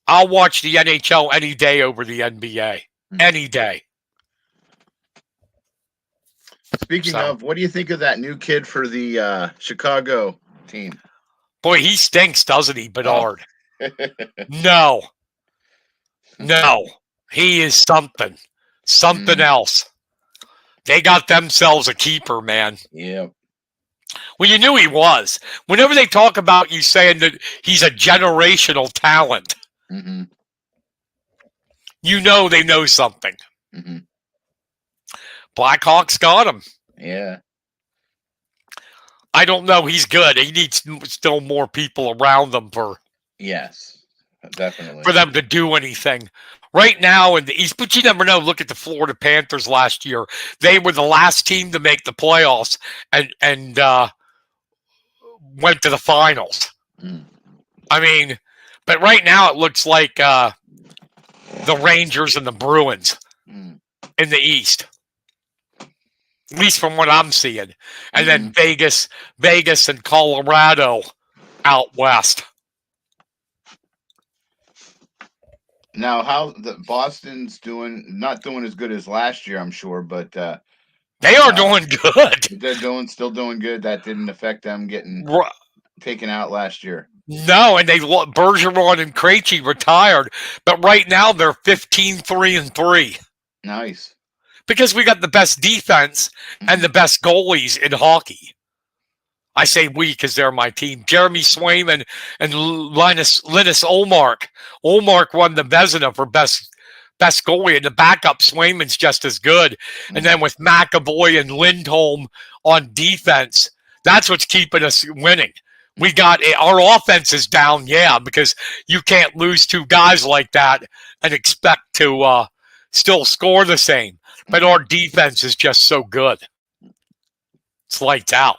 I'll watch the NHL any day over the NBA. Mm. Any day. Speaking So, of, what do you think of that new kid for the Chicago team? boy, he stinks, doesn't he, Oh. Bedard? No. No. He is something. Something Mm. else. They got themselves a keeper, man. Yeah. Well, you knew he was. Whenever they talk about you saying that he's a generational talent, Mm-hmm. you know they know something. Mm-hmm. Blackhawks got him. Yeah. I don't know. He's good. He needs still more people around them Yes. Definitely. for them to do anything. Right now in the East, but you never know. Look at the Florida Panthers last year. They were the last team to make the playoffs and went to the finals. Mm. I mean, but right now it looks like the Rangers and the Bruins Mm. in the East, at least from what I'm seeing. And then Mm-hmm. Vegas and Colorado out west. Now, how the Boston's doing? Not doing as good as last year, I'm sure, but They are uh, doing good. they're still doing good. That didn't affect them getting taken out last year. No, and Bergeron and Krejci retired, but right now they're 15-3-3 Nice. because we got the best defense and Mm-hmm. the best goalies in hockey. I say we because they're my team. Jeremy Swayman and Linus Olmark. Olmark won the Vezina for best goalie, and the backup Swayman's just as good. And then with McAvoy and Lindholm on defense, that's what's keeping us winning. We got our offense is down, yeah, because you can't lose two guys like that and expect to still score the same. But Mm-hmm. our defense is just so good. It's lights out.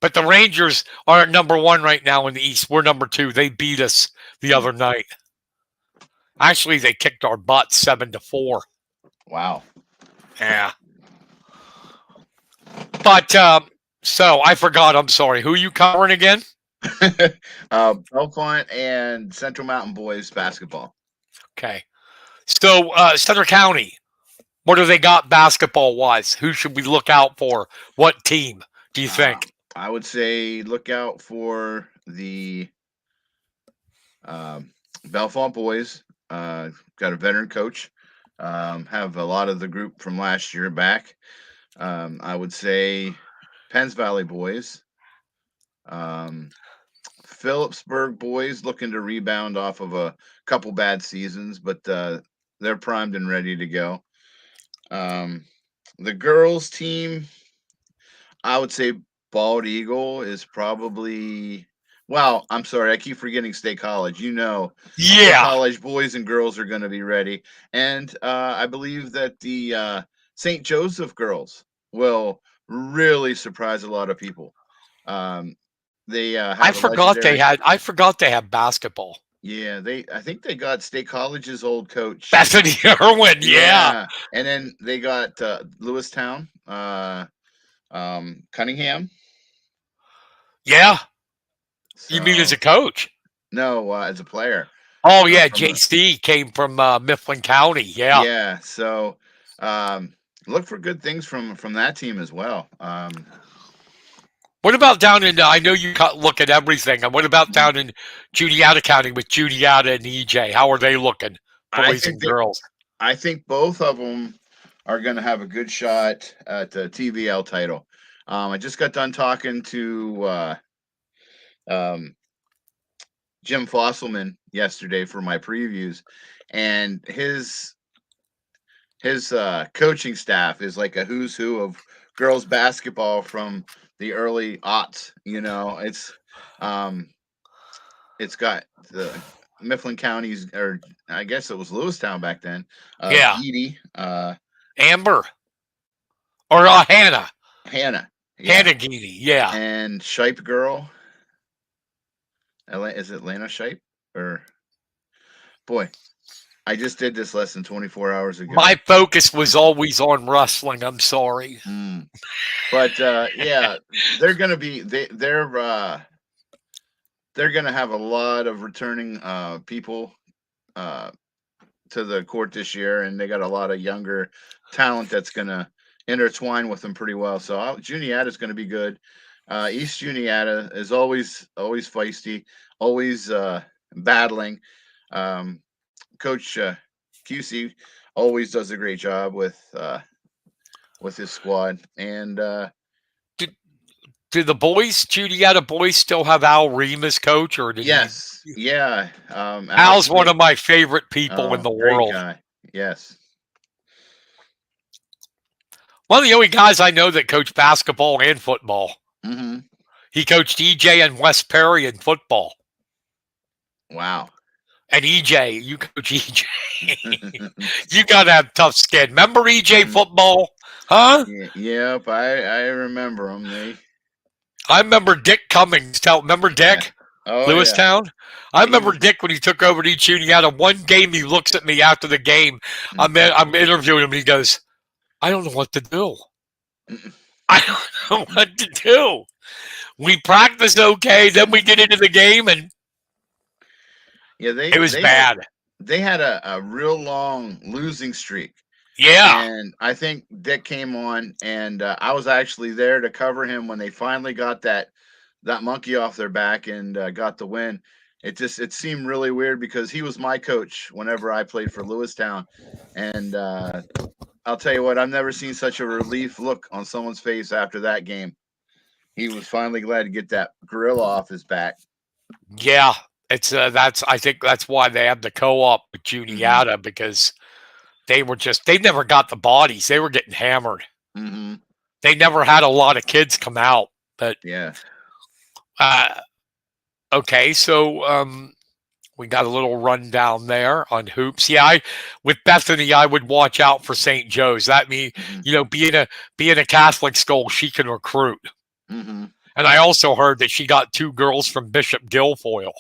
But the Rangers are number one right now in the East. We're number two. They beat us the other night. Actually, they kicked our butt 7-4. Wow. Yeah. But so I forgot. I'm sorry. Who are you covering again? Belmont and Central Mountain Boys basketball. Okay. So Center County. What do they got basketball wise? Who should we look out for? What team do you think? I would say look out for the Belfont boys. Got a veteran coach. Have a lot of the group from last year back. I would say Penns Valley boys. Um, Phillipsburg boys looking to rebound off of a couple bad seasons, but they're primed and ready to go. The girls team, I would say Bald Eagle is probably. Well, I'm sorry, I keep forgetting State College. State Yeah. College boys and girls are going to be ready, and I believe that the St. Joseph girls will really surprised a lot of people. Um, they I have a forgot they legendary. had. I forgot they had basketball. Yeah, they. I think they got State College's old coach. Bethany Irwin, yeah, Yeah, and then they got Lewistown, Cunningham. yeah. You mean as So a coach? no, as a player Oh yeah, from JC came from Mifflin County. Yeah. yeah. So um, look for good things from that team as well. What about down in? I know you look at everything. And what about down in Juniata County with Juniata and EJ? How are they looking, I boys think and they, girls? I think both of them are going to have a good shot at the TVL title. I just got done talking to um, Jim Fosselman yesterday for my previews, and his coaching staff is like a who's who of girls basketball from the early aughts. Um, it's got the Mifflin counties, or I guess it was Lewistown back then. Yeah, Geedy, Amber or Hannah, Hannah, yeah, Hannah Geedy. Yeah, and Shipe girl. Is it Lana Shipe? Or boy, I just did this less than 24 hours ago. my focus was always on wrestling. I'm sorry. Mm. But yeah, they're gonna be they're gonna have a lot of returning people uh, to the court this year, and they got a lot of younger talent that's gonna intertwine with them pretty well. So Juniata is gonna be good. East Juniata is always feisty, always battling. Um, Coach QC always does a great job with his squad, and Do, do the boys, Juniata boys, still have Al Ream as coach, or did he? yes, yeah, Al's Al's one of my favorite people in oh the great world. guy, yes. One of the only guys I know that coached basketball and football. Hmm. He coached EJ and West Perry in football. Wow. And EJ, you coach EJ. You gotta have tough skin. Remember EJ football? Huh? Yeah, yep, I remember them. I remember Dick Cummings. Remember Yeah. Dick? Oh yeah. Lewistown? I He remember was. Dick when he took over to each unit. He had a one game. He looks at me after the game. I'm interviewing him. And he goes, I don't know what to do. I don't know what to do. We practice okay, then we get into the game, and Yeah, it was bad. they had a real long losing streak, Yeah. and I think Dick came on, and I was actually there to cover him when they finally got that monkey off their back and got the win. It seemed really weird because he was my coach whenever I played for Lewistown, and I'll tell you what, I've never seen such a relief look on someone's face after that game. He was finally glad to get that gorilla off his back. Yeah. It's that's I think that's why they had the co-op with Hmm. Juniata because they never got the bodies. They were getting hammered. Hmm. They never had a lot of kids come out. But Yeah. uh, okay, so we got a little rundown there on hoops. Yeah, with Bethany, I would watch out for St. Joe's. That means Hmm. being a Catholic school, she can recruit. Hmm. And I also heard that she got two girls from Bishop Guilfoyle,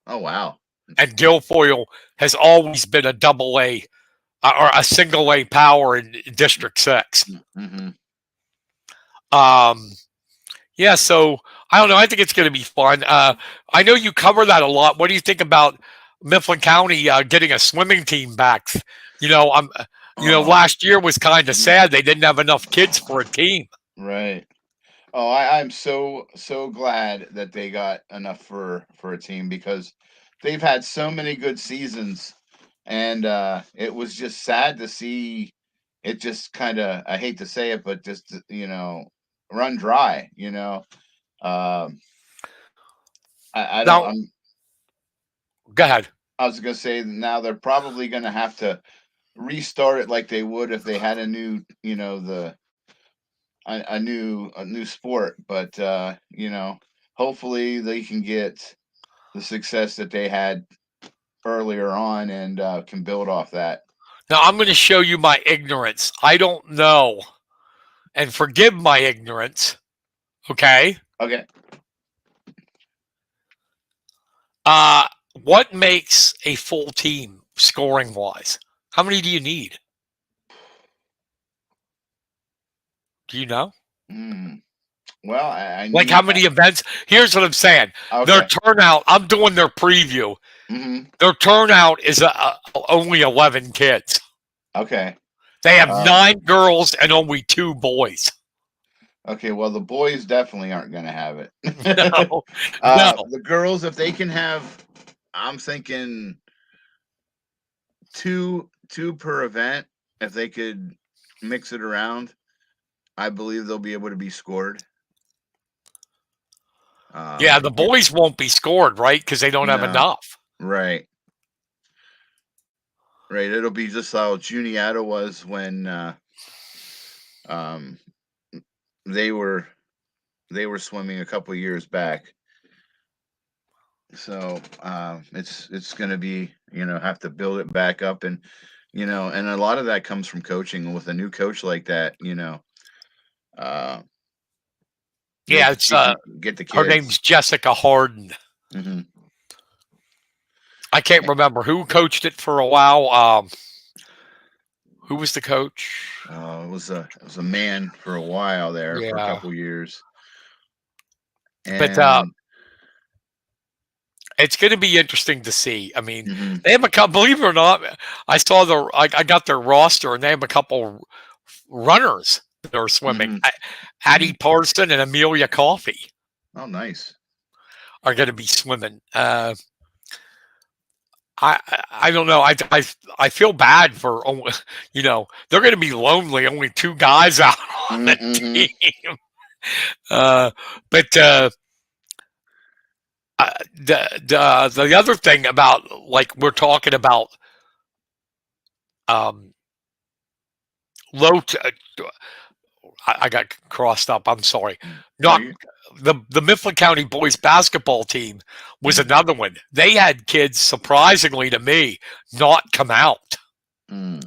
Oh wow. and Guilfoyle has always been a double A or a single A power in District Six. Hmm. Um, yeah, so I don't know. I think it's going to be fun. I know you cover that a lot. What do you think about Mifflin County getting a swimming team back? You know, I'm. Oh. Last year was kind of Mhm. sad. They didn't have enough kids for a team. Right. Oh, I'm so glad that they got enough for a team because they've had so many good seasons, and it was just sad to see it just kind of, I hate to say it, but just run dry. Um, I don't. Now, go ahead. I was gonna say now they're probably gonna have to restart it like they would if they had a new a new sport, but hopefully they can get the success that they had earlier on and can build off that. Now I'm going to show you my ignorance. I don't know and forgive my ignorance, okay? Okay. Uh, what makes a full team scoring wise? How many do you need? Do you know? Mm. Well, I Like how need. many events? Here's what I'm saying. Their Okay. turnout, I'm doing their preview. Hmm. Their turnout is only 11 kids. Okay. They have Um, 9 girls and only 2 boys. okay. Well, the boys definitely aren't going to have it. No, no. The girls, if they can have, I'm thinking two per event. If they could mix it around, I believe they'll be able to be scored. Yeah, the Yeah, boys won't be scored, right? Because they don't have no, enough. right, right. It'll be just how Juniata was when um, they were swimming a couple years back. So it's going to be, have to build it back up, and and a lot of that comes from coaching. With a new coach like that, uh, Yeah, it's get the her kids. name's Jessica Harden. Hmm. I can't remember who coached it for a while. Who was the coach? It was a man for a while there, for a Yeah, couple years, but and it's going to be interesting to see. I mean, hmm they have a couple. Believe it or not, I got their roster, and they have a couple runners that are swimming. hmm Addie hmm Parson and Amelia Coffey oh, nice. are going to be swimming. I don't know. I feel bad for they're going to be lonely. Only 2 guys out on the Mm-hmm. team. Uh, but the other thing about like we're talking about um, low. I got crossed up. I'm sorry. Oh, Not you. the Mifflin County boys basketball team was Mm, another one. They had kids surprisingly to me not come out. mm,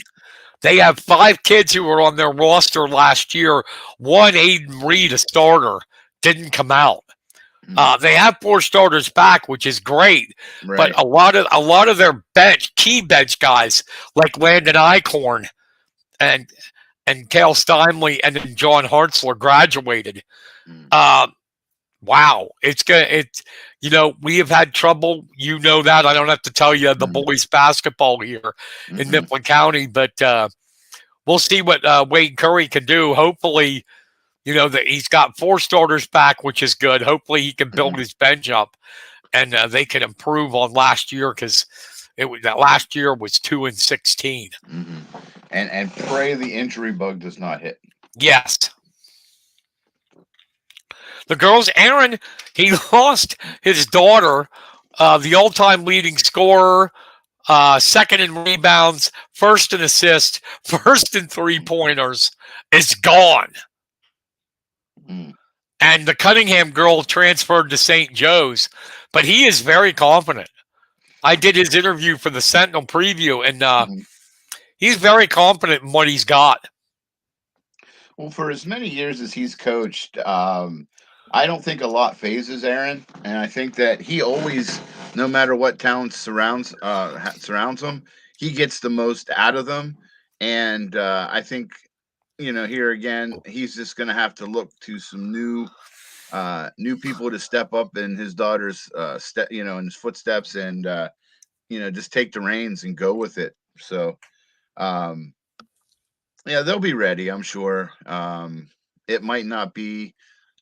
They have 5 kids who were on their roster last year. One, Aiden Reed, a starter, didn't come out. mm. They have 4 starters back, which is great, but Right. a lot of their key bench guys like Landon Eichhorn and Kale Steinley and then John Hartzler graduated. Mm, Uh, wow, we have had trouble. You know that I don't have to tell you the mm, boys basketball here in mm-hmm, Mifflin County, but we'll see what Wade Curry can do. Hopefully, that he's got 4 starters back, which is good. Hopefully, he can build mm-hmm, his bench up and they can improve on last year because that last year was 2-16. mm-hmm. And pray the injury bug does not hit. Yes, the girls. Aaron, he lost his daughter, the all-time leading scorer, second in rebounds, first in assists, first in three-pointers, is gone. Mm, And the Cunningham girl transferred to St. Joe's, but he is very confident. I did his interview for the Sentinel preview, and mm-hmm. he's very confident in what he's got. Well, for as many years as he's coached, I don't think a lot phases Aaron, and I think that he always, no matter what talent surrounds him, he gets the most out of them. And I think here again, he's just going to have to look to some new people to step up in his daughter's in his footsteps, and just take the reins and go with it. So um, yeah, they'll be ready, I'm sure. It might not be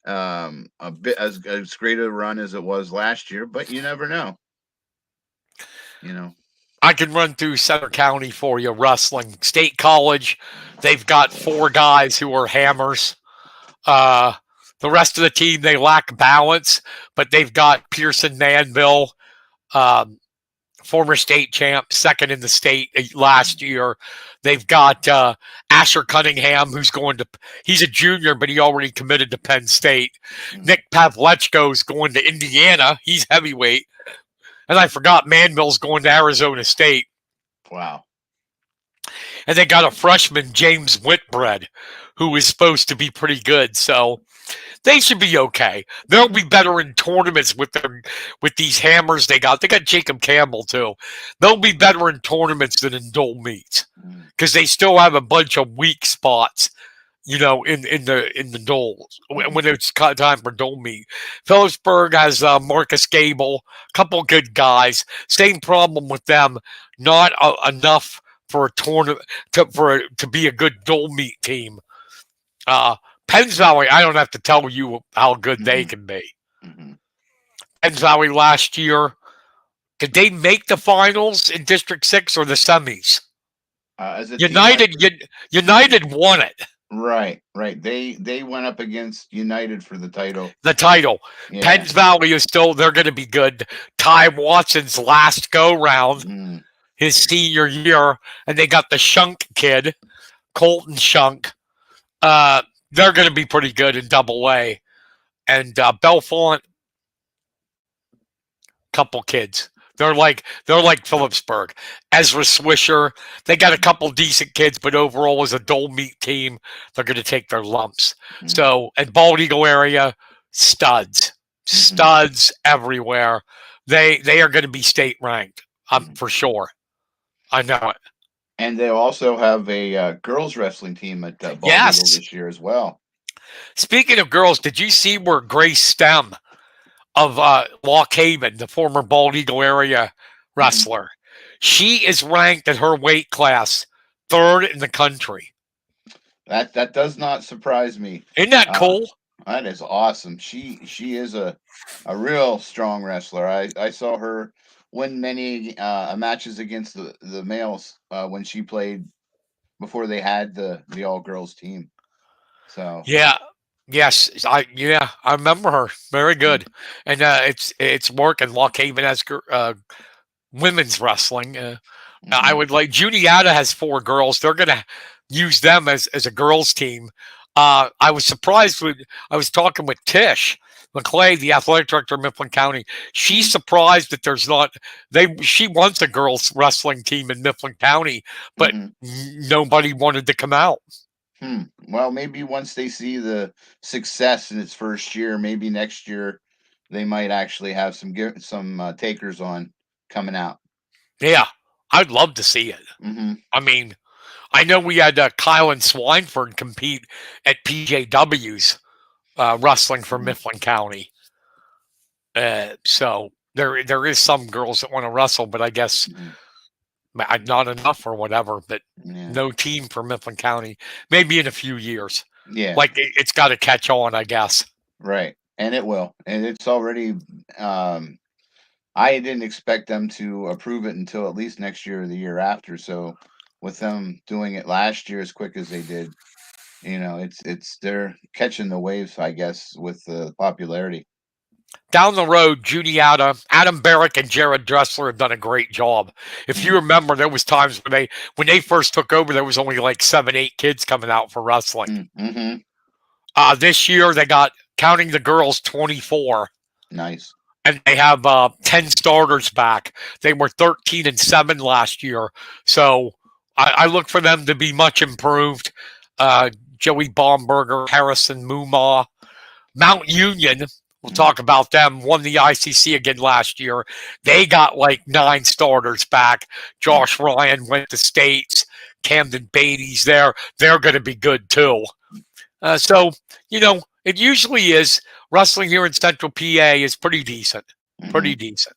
a bit as great a run as it was last year, but you never know. You know. I can run through Center County for you. Wrestling State College, they've got 4 guys who are hammers. Uh, the rest of the team they lack balance, but they've got Pearson Manville, um, former state champ, second in the state last year. They've got Asher Cunningham, he's a junior, but he already committed to Penn State. Mm, Nick Pavlechko's going to Indiana. He's heavyweight. And I forgot Manville's going to Arizona State. wow. And they got a freshman, James Whitbread, who is supposed to be pretty good. So they should be okay. They'll be better in tournaments with these hammers they got. They got Jacob Campbell too. They'll be better in tournaments than in dual meets Mm, because they still have a bunch of weak spots. In the duels mhm, when it's time for dual meet. Phillipsburg has Marcus Gable, a couple good guys. Same problem with them. Not enough for a tournament to be a good dual meet team. Uh, Penns Valley, I don't have to tell you how good they mhm, can be. mhm. Penns Valley last year, did they make the finals in District 6 or the semis? As a team, United won it, right, right. They went up against United for the title. the title. Yeah. Penns Valley is still, they're going to be good. Ty Watson's last go round, Mm, his senior year, and they got the Shunk kid, Colton Shunk. Uh, they're going to be pretty good in double A. And Belfont, couple kids. They're like Phillipsburg. Ezra Swisher. They got a couple decent kids, but overall as a dual meet team, they're gonna take their lumps. mm, So and Bald Eagle area, studs. mhm, Studs everywhere. They are gonna be state ranked. mhm. For sure. I know it. And they also have a girls wrestling team at Bald Eagle Yes. this year as well. Speaking of girls, did you see where Grace Stem of Lock Haven, the former Bald Eagle area Mhm. wrestler. She is ranked at her weight class third in the country. That does not surprise me. Isn't that Uh, cool? that is awesome. She is a real strong wrestler. I saw her win many matches against the males when she played before they had the all girls team. So Yeah. Yes, I remember her. Very mm, good, and it's working. Lock Haven has women's wrestling. I mhm, would like Juniata has four girls. They're gonna use them as a girls team. I was surprised when I was talking with Tish McClay, the athletic director of Mifflin County. She's mhm, surprised that there's not she wants a girls wrestling team in Mifflin County, but mhm. nobody wanted to come out. Hmm. Well, maybe once they see the success in its first year, maybe next year they might actually have some takers on coming out. Yeah, I'd love to see it. Hmm. I mean, I know we had Kyle and Swineford compete at PJW's wrestling for Hmm. Mifflin County. So there is some girls that want to wrestle, but I guess Hmm. not enough or whatever. But Yeah. no team for Mifflin County. Maybe in a few years. Yeah. Like it's got to catch on, I guess. Right. And it will. And it's already. Um, I didn't expect them to approve it until at least next year or the year after. So, with them doing it last year as quick as they did, it's they're catching the waves, I guess, with the popularity. Down the road, Juniata, Adam Barrick, and Jared Dressler have done a great job. If you Mm-hmm. remember, there was times when they first took over, there was only like 7, 8 kids coming out for wrestling. Mm-hmm. This year they got, counting the girls, 24, Nice. and they have 10 starters back. They were 13-7 last year, so I look for them to be much improved. Uh, Joey Baumberger, Harrison Muma, Mount Union. We'll Mm-hmm. talk about them. Won the ICC again last year. They got like 9 starters back. Josh Ryan went to states. Camden Beatty's there. They're going to be good too. So, it usually is. Wrestling here in Central PA is pretty decent. Mm-hmm. Pretty decent.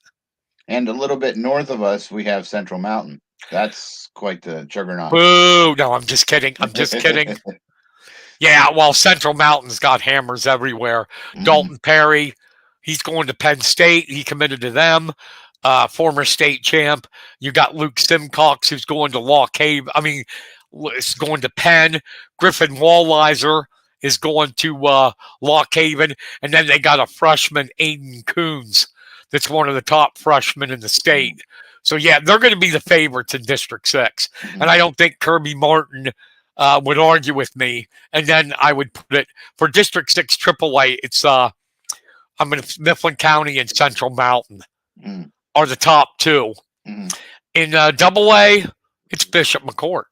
And a little bit north of us, we have Central Mountain. That's quite the juggernaut. Boo! No, I'm just kidding. I'm just kidding. Yeah, well, Central Mountain's got hammers everywhere. Hmm. Dalton Perry, he's going to Penn State. He committed to them. Former state champ. You got Luke Simcox, who's going to Lock Haven. I mean, is going to Penn. Griffin Walliser is going to Lock Haven. And then they got a freshman, Aiden Coons, that's one of the top freshmen in the state. So, yeah, they're going to be the favorites in District 6. And Hmm. I don't think Kirby Martin would argue with me. And then I would put it for District 6 AAA, it's I'm in Mifflin County and Central Mountain Hmm. are the top two. Hmm. In Double A, it's Bishop McCourt.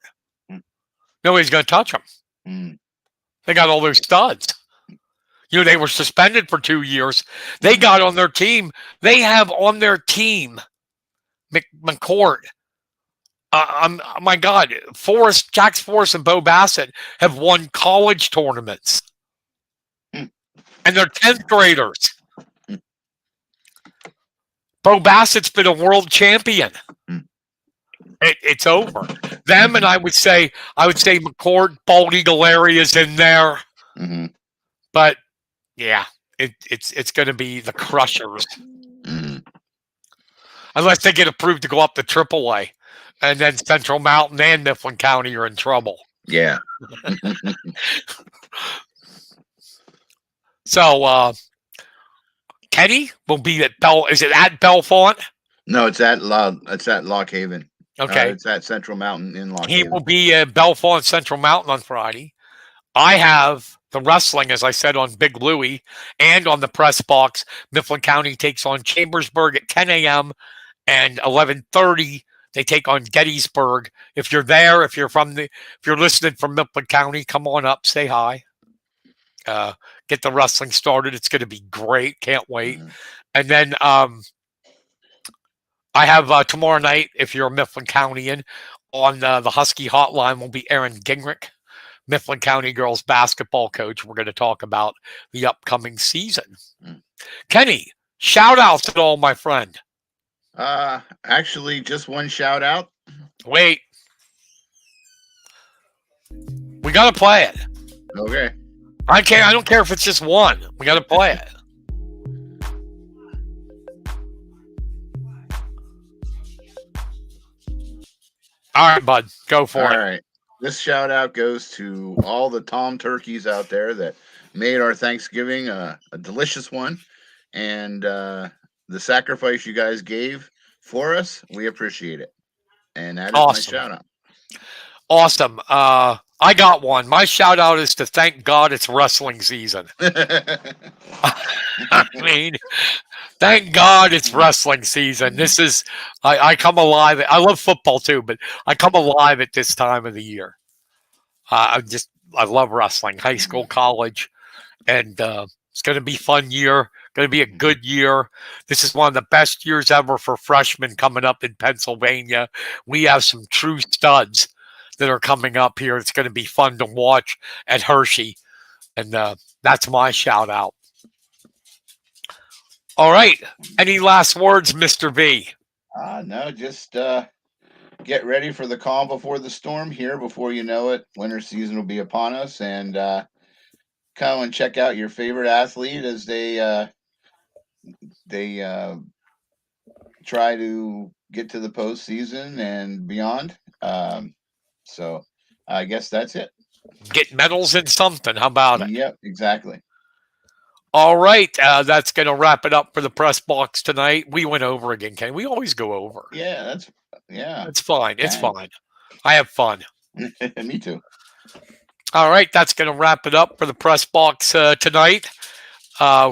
Nobody's going to touch them. Hmm. They got all those studs. They were suspended for 2 years. They Mhm. got on their team. They have on their team McCord. My God, Jax Forrest, and Bo Bassett have won college tournaments, Mm. and they're 10th graders. Bo Bassett's been a world champion. Mm. It's over. Them, and I would say McCord, Baldy Galeri is in there, Mhm. but yeah, it's going to be the Crushers Mhm. unless they get approved to go up to AAA, and then Central Mountain and Mifflin County are in trouble. Yeah. So Kenny will be at Bell. Is it at Belfont? No, it's at Lock Haven. Okay, It's at Central Mountain in Lock he will Haven. be at Belfont Central Mountain on Friday. I have the wrestling, as I said, on Big Louie and on the press box. Mifflin County takes on Chambersburg at 10 a.m. and 11:30. They take on Gettysburg. If you're there, if you're listening from Mifflin County, come on up, say hi. Get the wrestling started. It's going to be great. Can't wait. Mhm. And then I have tomorrow night, if you're a Mifflin Countyan, on the Husky Hotline will be Aaron Gingrich, Mifflin County girls basketball coach. We're going to talk about the upcoming season. Mm. Kenny, shout outs at all, my friend. Actually, just one shout out. Wait, we got to play it. Okay. I don't care if it's just one. We got to play it. All right, bud, go for All it. right. This shout out goes to all the Tom turkeys out there that made our Thanksgiving a delicious one. And the sacrifice you guys gave for us, we appreciate it. And that is my Awesome. shout out. Awesome. I got one. My shout out is to thank God it's wrestling season. I mean, thank God it's wrestling season. I come alive. I love football too, but I come alive at this time of the year. I love wrestling, high school, college, and it's going to be a fun year. Going to be a good year. This is one of the best years ever for freshmen coming up in Pennsylvania. We have some true studs that are coming up here. It's going to be fun to watch at Hershey, and that's my shout out. All right. Any last words, Mr. V? No, just get ready for the calm before the storm here. Before you know it, winter season will be upon us. And come and check out your favorite athlete as they try to get to the postseason and beyond. So I guess that's it. Get medals in something. How about it? Yep, exactly. All right. That's going to wrap it up for the press box tonight. We went over again, Ken. We always go over. Yeah, yeah. It's fine. It's Dang. fine. I have fun. Me too. All right. That's going to wrap it up for the press box tonight.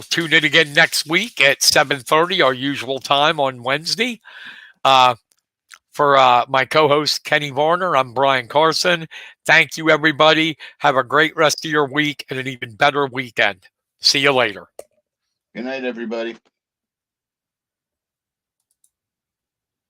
Tune in again next week at 7:30, our usual time on Wednesday. For my co-host Kenny Varner, I'm Brian Carson. Thank you, everybody. Have a great rest of your week and an even better weekend. See you later. Good night, everybody.